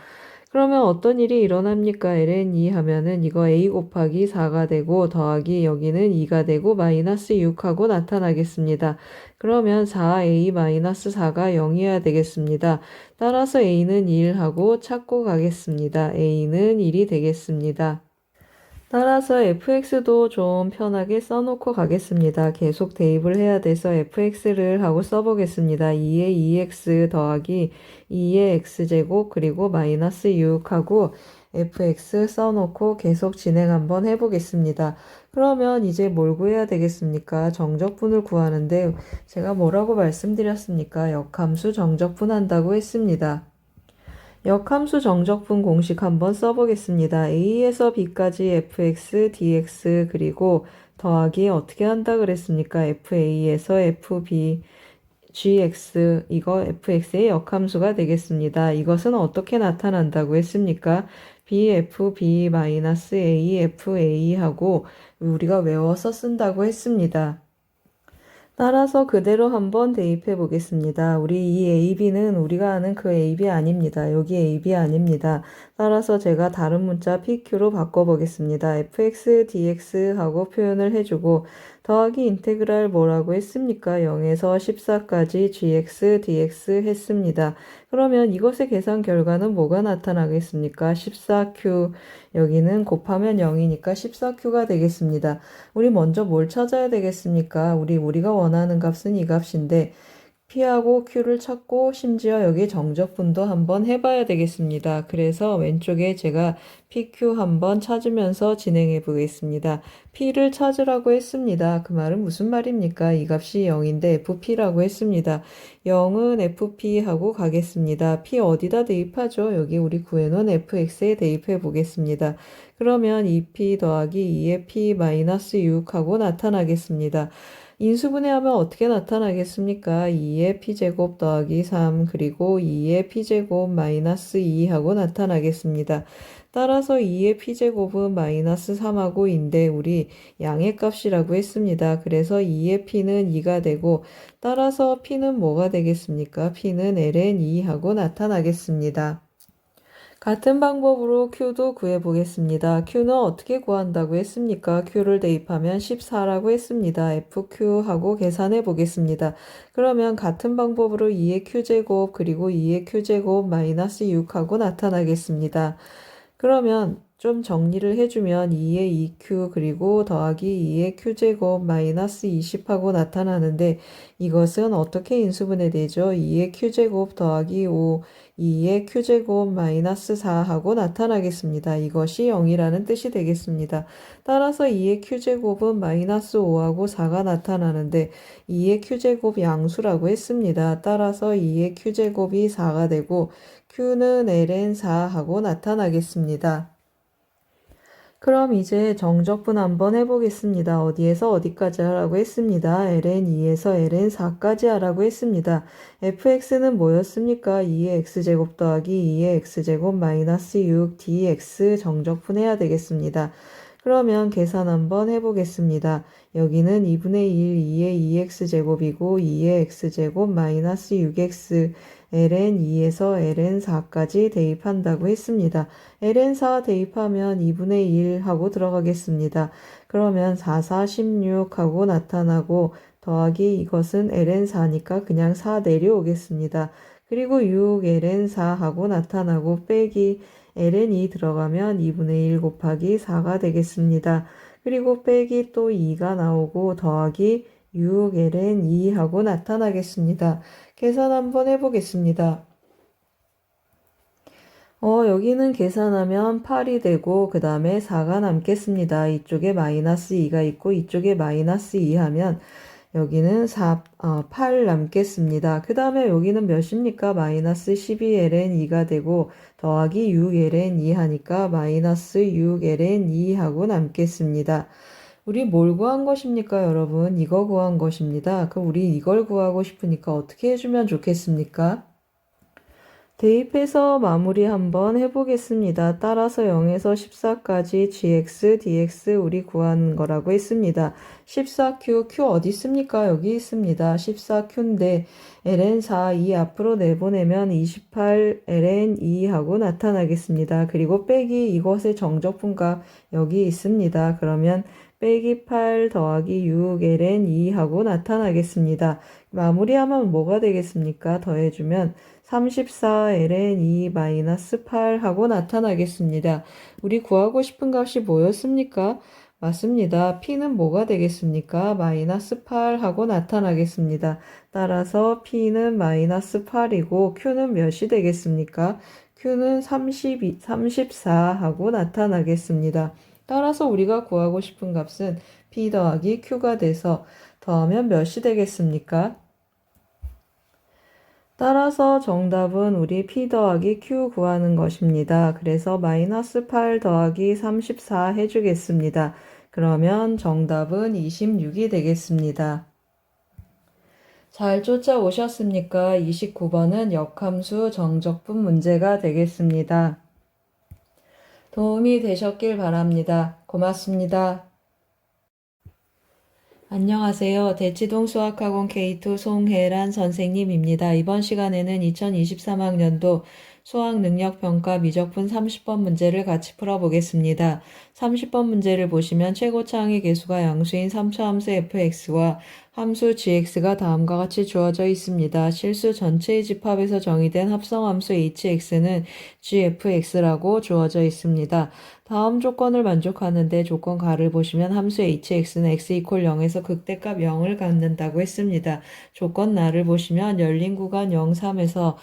그러면 어떤 일이 일어납니까? ln2 하면은 이거 a 곱하기 4가 되고 더하기 여기는 2가 되고 마이너스 6하고 나타나겠습니다. 그러면 4a-4가 0이어야 되겠습니다. 따라서 a는 1하고 찾고 가겠습니다. a는 1이 되겠습니다. 따라서 fx도 좀 편하게 써놓고 가겠습니다. 계속 대입을 해야 돼서 fx를 하고 써보겠습니다. 2의 2x 더하기 2의 x제곱 그리고 마이너스 6하고 fx 써놓고 계속 진행 한번 해보겠습니다. 그러면 이제 뭘 구해야 되겠습니까? 정적분을 구하는데 제가 뭐라고 말씀드렸습니까? 역함수 정적분한다고 했습니다. 역함수 정적분 공식 한번 써보겠습니다. a에서 b까지 fx, dx 그리고 더하기 어떻게 한다 그랬습니까? fa에서 fb, gx 이거 fx의 역함수가 되겠습니다. 이것은 어떻게 나타난다고 했습니까? bfb-a, fa 하고 우리가 외워서 쓴다고 했습니다. 따라서 그대로 한번 대입해 보겠습니다. 우리 이 AB는 우리가 아는 그 AB 아닙니다. 여기 AB 아닙니다. 따라서 제가 다른 문자 PQ로 바꿔보겠습니다. fx, dx 하고 표현을 해주고 더하기 인테그랄 뭐라고 했습니까? 0에서 14까지 gx, dx 했습니다. 그러면 이것의 계산 결과는 뭐가 나타나겠습니까? 14q, 여기는 곱하면 0이니까 14q가 되겠습니다. 우리 먼저 뭘 찾아야 되겠습니까? 우리가 원하는 값은 이 값인데 P하고 Q를 찾고 심지어 여기 정적분도 한번 해봐야 되겠습니다. 그래서 왼쪽에 제가 PQ 한번 찾으면서 진행해 보겠습니다. P를 찾으라고 했습니다. 그 말은 무슨 말입니까? 이 값이 0인데 FP라고 했습니다. 0은 FP 하고 가겠습니다. P 어디다 대입하죠? 여기 우리 구해놓은 FX에 대입해 보겠습니다. 그러면 2P 더하기 2의 P 마이너스 6 하고 나타나겠습니다. 인수분해하면 어떻게 나타나겠습니까? 2의 p제곱 더하기 3 그리고 2의 p제곱 마이너스 2 하고 나타나겠습니다. 따라서 2의 p제곱은 마이너스 3하고 인데 우리 양의 값이라고 했습니다. 그래서 2의 p는 2가 되고 따라서 p는 뭐가 되겠습니까? p는 ln 2 하고 나타나겠습니다. 같은 방법으로 Q도 구해보겠습니다. Q는 어떻게 구한다고 했습니까? Q를 대입하면 14라고 했습니다. FQ하고 계산해 보겠습니다. 그러면 같은 방법으로 2의 Q제곱 그리고 2의 Q제곱 마이너스 6하고 나타나겠습니다. 그러면 좀 정리를 해주면 2의 2q 그리고 더하기 2의 q제곱 마이너스 20하고 나타나는데 이것은 어떻게 인수분해 되죠? 2의 q제곱 더하기 5, 2의 q제곱 마이너스 4하고 나타나겠습니다. 이것이 0이라는 뜻이 되겠습니다. 따라서 2의 q제곱은 마이너스 5하고 4가 나타나는데 2의 q제곱 양수라고 했습니다. 따라서 2의 q제곱이 4가 되고 q는 ln 4하고 나타나겠습니다. 그럼 이제 정적분 한번 해보겠습니다. 어디에서 어디까지 하라고 했습니다. ln2에서 ln4까지 하라고 했습니다. fx는 뭐였습니까? 2의 x제곱 더하기 2의 x제곱 마이너스 6 dx 정적분 해야 되겠습니다. 그러면 계산 한번 해보겠습니다. 여기는 2분의 1, 2의 2x제곱이고 2의 x제곱 마이너스 6x ln2에서 ln4까지 대입한다고 했습니다. ln4 대입하면 2분의 1 하고 들어가겠습니다. 그러면 4, 4, 16 하고 나타나고 더하기 이것은 ln4니까 그냥 4 내려오겠습니다. 그리고 6 ln4 하고 나타나고 빼기 ln2 들어가면 2분의 1 곱하기 4가 되겠습니다. 그리고 빼기 또 2가 나오고 더하기 6 ln2 하고 나타나겠습니다. 계산 한번 해보겠습니다. 여기는 계산하면 8이 되고 그 다음에 4가 남겠습니다. 이쪽에 마이너스 2가 있고 이쪽에 마이너스 2 하면 여기는 8 남겠습니다. 그 다음에 여기는 몇입니까? 마이너스 12ln2가 되고 더하기 6ln2 하니까 마이너스 6ln2 하고 남겠습니다. 우리 뭘 구한 것입니까, 여러분? 이거 구한 것입니다. 그럼 우리 이걸 구하고 싶으니까 어떻게 해주면 좋겠습니까? 대입해서 마무리 한번 해보겠습니다. 따라서 0에서 14까지 gx, dx 우리 구하는 거라고 했습니다. 14q, q 어디 있습니까? 여기 있습니다. 14q인데 ln 4, 2 앞으로 내보내면 28 ln 2 하고 나타나겠습니다. 그리고 빼기 이것의 정적분값 여기 있습니다. 그러면 빼기 8 더하기 6 ln 2 하고 나타나겠습니다. 마무리하면 뭐가 되겠습니까? 더해주면 34 ln 2 마이너스 8 하고 나타나겠습니다. 우리 구하고 싶은 값이 뭐였습니까? 맞습니다. p는 뭐가 되겠습니까? 마이너스 8 하고 나타나겠습니다. 따라서 p는 마이너스 8이고 q는 몇이 되겠습니까? q는 34 하고 나타나겠습니다. 따라서 우리가 구하고 싶은 값은 p 더하기 q가 돼서 더하면 몇이 되겠습니까? 따라서 정답은 우리 p 더하기 q 구하는 것입니다. 그래서 마이너스 8 더하기 34 해주겠습니다. 그러면 정답은 26이 되겠습니다. 잘 쫓아오셨습니까? 29번은 역함수 정적분 문제가 되겠습니다. 도움이 되셨길 바랍니다. 고맙습니다. 안녕하세요. 대치동 수학학원 K2 송혜란 선생님입니다. 이번 시간에는 2023학년도 수학능력평가 미적분 30번 문제를 같이 풀어보겠습니다. 30번 문제를 보시면 최고차항의 개수가 양수인 3차함수 fx와 함수 gx가 다음과 같이 주어져 있습니다. 실수 전체의 집합에서 정의된 합성함수 hx는 gfx라고 주어져 있습니다. 다음 조건을 만족하는데 조건 가를 보시면 함수 hx는 x = 0에서 극대값 0을 갖는다고 했습니다. 조건 나를 보시면 열린 구간 0, 3에서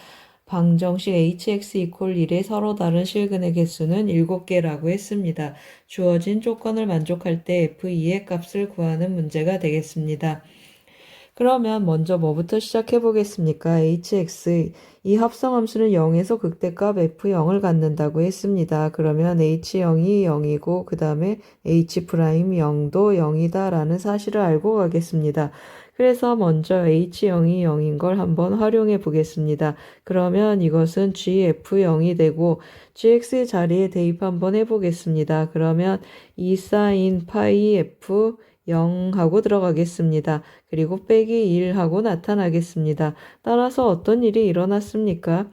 방정식 hx = 1의 서로 다른 실근의 개수는 7개라고 했습니다. 주어진 조건을 만족할 때 f2의 값을 구하는 문제가 되겠습니다. 그러면 먼저 뭐부터 시작해 보겠습니까? hx, 이 합성함수는 0에서 극대값 f0을 갖는다고 했습니다. 그러면 h0이 0이고 그 다음에 h'0도 0이다 라는 사실을 알고 가겠습니다. 그래서 먼저 h0이 0인 걸 한번 활용해 보겠습니다. 그러면 이것은 gf0이 되고 gx 자리에 대입 한번 해보겠습니다. 그러면 2 sin 파이 f 0 하고 들어가겠습니다. 그리고 빼기 1 하고 나타나겠습니다. 따라서 어떤 일이 일어났습니까?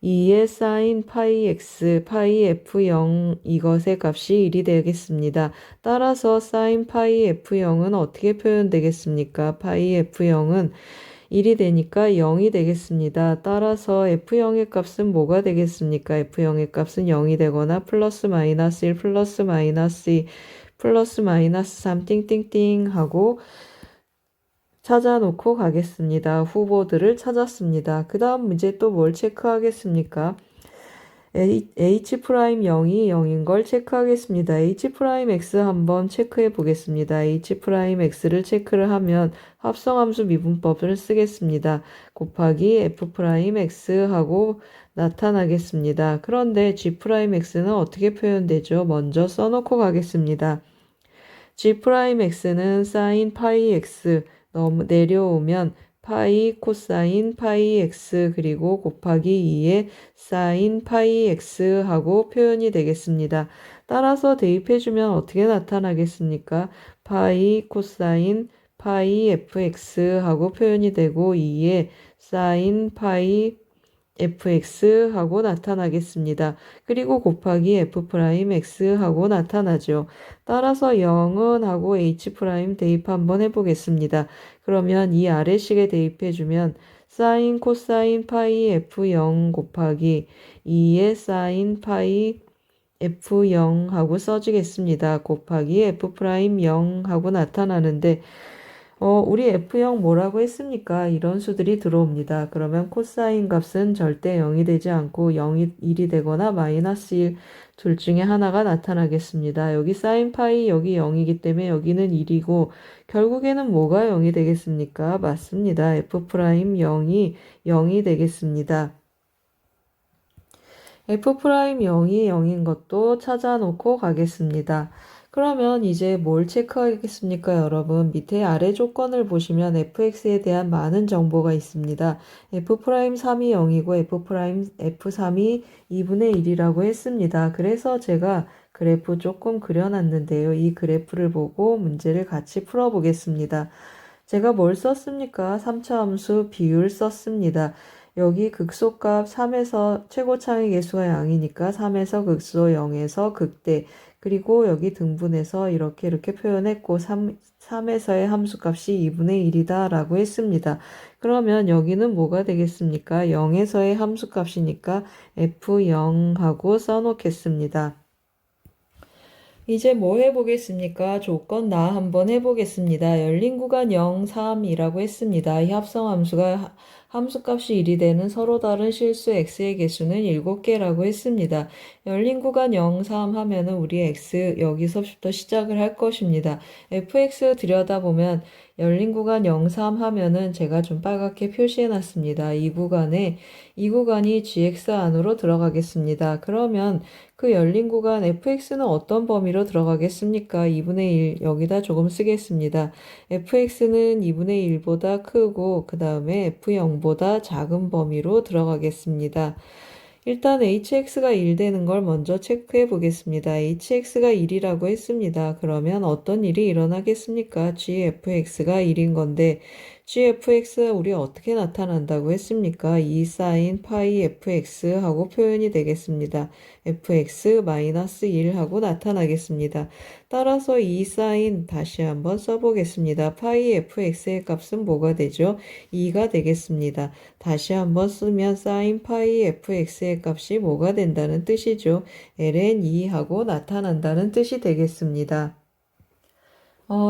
2의 sin 파이 x, 파이 f0 이것의 값이 1이 되겠습니다. 따라서 sin 파이 f0은 어떻게 표현되겠습니까? 파이 f0은 1이 되니까 0이 되겠습니다. 따라서 f0의 값은 뭐가 되겠습니까? f0의 값은 0이 되거나 플러스 마이너스 1 플러스 마이너스 2 플러스 마이너스 3 띵띵띵 하고 찾아놓고 가겠습니다. 후보들을 찾았습니다. 그 다음 문제 또 뭘 체크하겠습니까? H'0이 0인 걸 체크하겠습니다. H'X 한번 체크해 보겠습니다. H'X를 체크를 하면 합성함수 미분법을 쓰겠습니다. 곱하기 F'X 하고 나타나겠습니다. 그런데 G'X는 어떻게 표현되죠? 먼저 써놓고 가겠습니다. G'X는 sin 파이 x 내려오면 파이 코사인 파이 x 그리고 곱하기 2의 사인 파이 x 하고 표현이 되겠습니다. 따라서 대입해주면 어떻게 나타나겠습니까? 파이 코사인 파이 fx 하고 표현이 되고 2의 사인 파이 fx 하고 나타나겠습니다. 그리고 곱하기 f'x 하고 나타나죠. 따라서 0은 하고 h' 대입 한번 해보겠습니다. 그러면 이 아래식에 대입해주면 사인 코사인 파이 f0 곱하기 2의 사인 파이 f0 하고 써지겠습니다. 곱하기 f'0 하고 나타나는데 우리 F0 뭐라고 했습니까? 이런 수들이 들어옵니다. 그러면 코사인 값은 절대 0이 되지 않고 0이 1이 되거나 마이너스 1 둘 중에 하나가 나타나겠습니다. 여기 사인 파이 여기 0이기 때문에 여기는 1이고 결국에는 뭐가 0이 되겠습니까? 맞습니다. F'0이 0이 되겠습니다. F'0이 0인 것도 찾아놓고 가겠습니다. 그러면 이제 뭘 체크하겠습니까, 여러분? 밑에 아래 조건을 보시면 fx에 대한 많은 정보가 있습니다. f'3이 0이고 f'3이 2분의 1이라고 했습니다. 그래서 제가 그래프 조금 그려놨는데요. 이 그래프를 보고 문제를 같이 풀어보겠습니다. 제가 뭘 썼습니까? 3차 함수 비율 썼습니다. 여기 극소값 3에서 최고차의 개수가 0이니까 3에서 극소 0에서 극대, 그리고 여기 등분해서 이렇게 표현했고 3에서의 함수값이 2분의 1이다 라고 했습니다. 그러면 여기는 뭐가 되겠습니까? 0에서의 함수값이니까 F0 하고 써놓겠습니다. 이제 뭐 해보겠습니까? 조건 나 한번 해보겠습니다. 열린 구간 0, 3이라고 했습니다. 이 합성함수가 함수값이 1이 되는 서로 다른 실수 x의 개수는 7개라고 했습니다. 열린 구간 0, 3 하면은 우리 x 여기서부터 시작을 할 것입니다. fx 들여다보면 열린 구간 0, 3 하면은 제가 좀 빨갛게 표시해 놨습니다. 이 구간이 gx 안으로 들어가겠습니다. 그러면 그 열린 구간 fx는 어떤 범위로 들어가겠습니까? 2분의 1 여기다 조금 쓰겠습니다. fx는 2분의 1보다 크고 그 다음에 f0보다 작은 범위로 들어가겠습니다. 일단 hx가 1 되는 걸 먼저 체크해 보겠습니다. hx가 1이라고 했습니다. 그러면 어떤 일이 일어나겠습니까? gfx가 1인 건데 gfx가 우리 어떻게 나타난다고 했습니까? 2 sin 파이 fx 하고 표현이 되겠습니다. fx-1 하고 나타나겠습니다. 따라서 2 sin 다시 한번 써보겠습니다. 파이 fx의 값은 뭐가 되죠? 2가 되겠습니다. 다시 한번 쓰면 sin 파이 fx의 값이 뭐가 된다는 뜻이죠? ln 2 하고 나타난다는 뜻이 되겠습니다.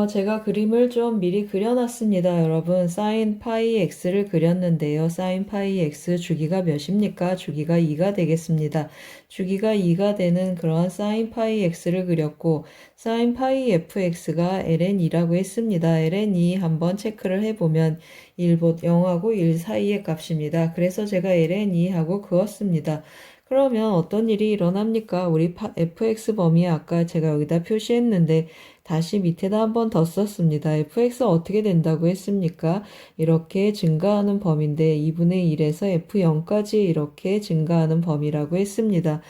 제가 그림을 좀 미리 그려놨습니다. 여러분, sin 파이 x를 그렸는데요. sin 파이 x 주기가 몇입니까? 주기가 2가 되겠습니다. 주기가 2가 되는 그런 sin 파이 x를 그렸고 sin 파이 fx가 ln2라고 했습니다. ln2 한번 체크를 해보면 0하고 1 사이의 값입니다. 그래서 제가 ln2 하고 그었습니다. 그러면 어떤 일이 일어납니까? 우리 fx 범위 아까 제가 여기다 표시했는데 다시 밑에다 한 번 더 썼습니다. fx 어떻게 된다고 했습니까? 이렇게 증가하는 범위인데 2분의 1에서 f0까지 이렇게 증가하는 범위라고 했습니다.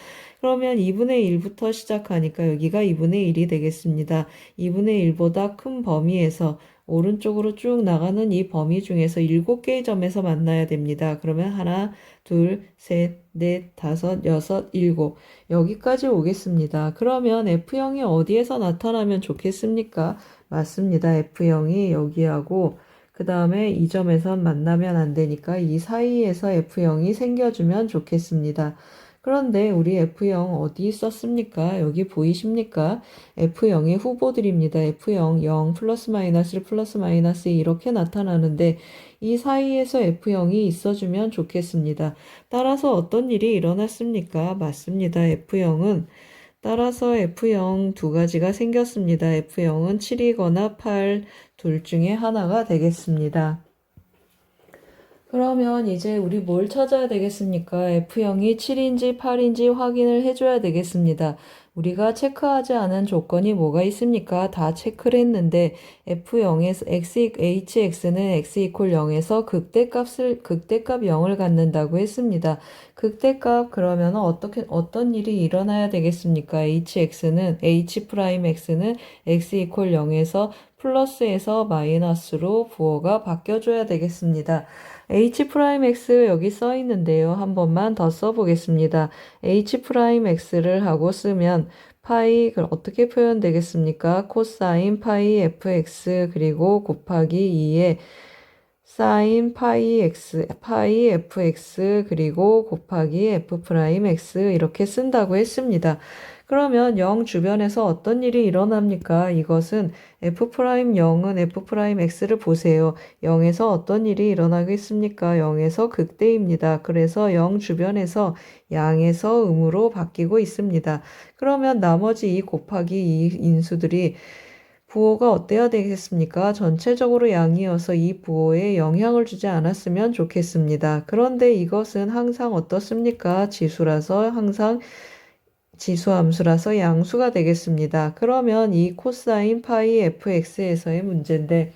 그러면 2분의 1부터 시작하니까 여기가 2분의 1이 되겠습니다. 2분의 1보다 큰 범위에서 오른쪽으로 쭉 나가는 이 범위 중에서 7개의 점에서 만나야 됩니다. 그러면 하나, 둘, 셋, 넷, 다섯, 여섯, 일곱 여기까지 오겠습니다. 그러면 F0이 어디에서 나타나면 좋겠습니까? 맞습니다. F0이 여기하고 그 다음에 이 점에서 만나면 안 되니까 이 사이에서 F0이 생겨주면 좋겠습니다. 그런데 우리 F0 어디 있었습니까? 여기 보이십니까? F0의 후보들입니다. F0, 0, 플러스 마이너스 1, 플러스 마이너스 2 이렇게 나타나는데 이 사이에서 F0이 있어주면 좋겠습니다. 따라서 어떤 일이 일어났습니까? 맞습니다. 따라서 F0 두 가지가 생겼습니다. F0은 7이거나 8 둘 중에 하나가 되겠습니다. 그러면 이제 우리 뭘 찾아야 되겠습니까? F0이 7인지 8인지 확인을 해줘야 되겠습니다. 우리가 체크하지 않은 조건이 뭐가 있습니까? 다 체크를 했는데 F0에서 hx는 x 이퀄 0에서 극대값 0을 갖는다고 했습니다. 극대값 그러면 어떤 일이 일어나야 되겠습니까? hx는 x 이퀄 0에서 플러스에서 마이너스로 부호가 바뀌어줘야 되겠습니다. h'x 여기 써 있는데요. 한 번만 더 써보겠습니다. h'x를 하고 쓰면 파이 어떻게 표현되겠습니까? 코사인 파이 fx 그리고 곱하기 2에 사인 파이 fx 그리고 곱하기 f'x 이렇게 쓴다고 했습니다. 그러면 0 주변에서 어떤 일이 일어납니까? 이것은 f'0은 f'x를 보세요. 0에서 어떤 일이 일어나겠습니까? 0에서 극대입니다. 그래서 0 주변에서 양에서 음으로 바뀌고 있습니다. 그러면 나머지 이 곱하기 이 인수들이 부호가 어때야 되겠습니까? 전체적으로 양이어서 이 부호에 영향을 주지 않았으면 좋겠습니다. 그런데 이것은 항상 어떻습니까? 지수라서 항상 지수함수라서 양수가 되겠습니다. 그러면 이 코사인 파이 fx에서의 문제인데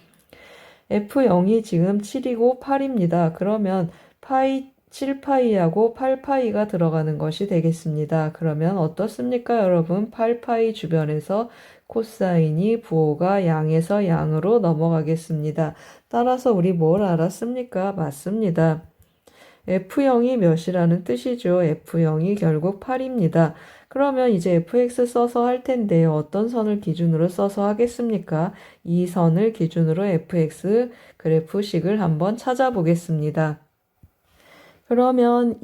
f0이 지금 7이고 8입니다. 그러면 파이 7파이하고 8파이가 들어가는 것이 되겠습니다. 그러면 어떻습니까, 여러분? 8파이 주변에서 코사인이 부호가 양에서 양으로 넘어가겠습니다. 따라서 우리 뭘 알았습니까? 맞습니다. F0이 몇이라는 뜻이죠. F0이 결국 8입니다. 그러면 이제 fx 써서 할 텐데요. 어떤 선을 기준으로 써서 하겠습니까? 이 선을 기준으로 fx 그래프식을 한번 찾아보겠습니다. 그러면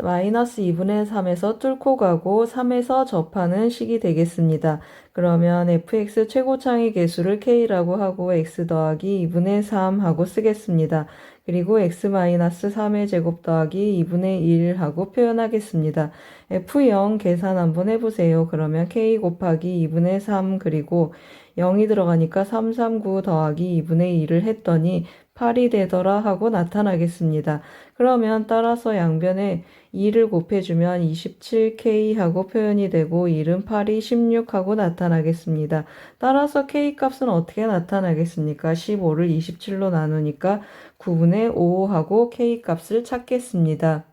마이너스 2분의 3에서 뚫고 가고 3에서 접하는 식이 되겠습니다. 그러면 fx 최고창의 개수를 k라고 하고 x 더하기 2분의 3 하고 쓰겠습니다. 그리고 x-3의 제곱 더하기 2분의 1 하고 표현하겠습니다. f0 계산 한번 해보세요. 그러면 k 곱하기 2분의 3 그리고 0이 들어가니까 339 더하기 2분의 1을 했더니 8이 되더라 하고 나타나겠습니다. 그러면 따라서 양변에 2를 곱해주면 27k 하고 표현이 되고 1은 8이 16 하고 나타나겠습니다. 따라서 k 값은 어떻게 나타나겠습니까? 15를 27로 나누니까 9분의 5 하고 k 값을 찾겠습니다.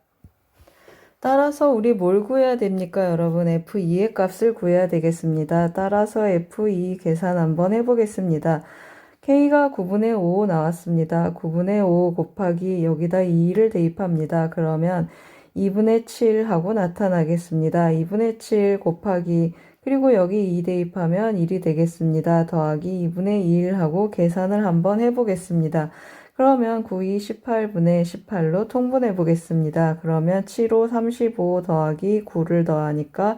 따라서 우리 뭘 구해야 됩니까, 여러분? f2의 값을 구해야 되겠습니다. 따라서 f2 계산 한번 해보겠습니다. k가 9분의 5 나왔습니다. 9분의 5 곱하기 여기다 2를 대입합니다. 그러면 2분의 7 하고 나타나겠습니다. 2분의 7 곱하기 그리고 여기 2 대입하면 1이 되겠습니다. 더하기 2분의 1 하고 계산을 한번 해보겠습니다. 그러면 9이 18분의 18로 통분해 보겠습니다. 그러면 7호 35 더하기 9를 더하니까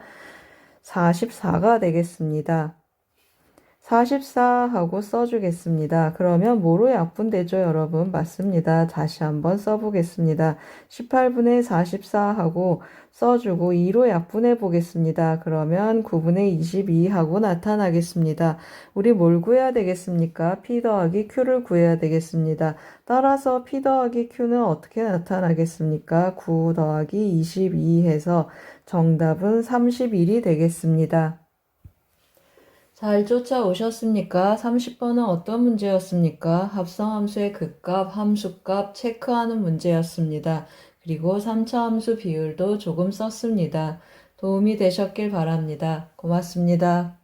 44가 되겠습니다. 44 하고 써주겠습니다. 그러면 뭐로 약분되죠, 여러분? 맞습니다. 다시 한번 써보겠습니다. 18분의 44 하고 써주고 2로 약분해 보겠습니다. 그러면 9분의 22 하고 나타나겠습니다. 우리 뭘 구해야 되겠습니까? P 더하기 Q를 구해야 되겠습니다. 따라서 P 더하기 Q는 어떻게 나타나겠습니까? 9 더하기 22 해서 정답은 31이 되겠습니다. 잘 쫓아오셨습니까? 30번은 어떤 문제였습니까? 합성함수의 극값, 함수값 체크하는 문제였습니다. 그리고 3차 함수 비율도 조금 썼습니다. 도움이 되셨길 바랍니다. 고맙습니다.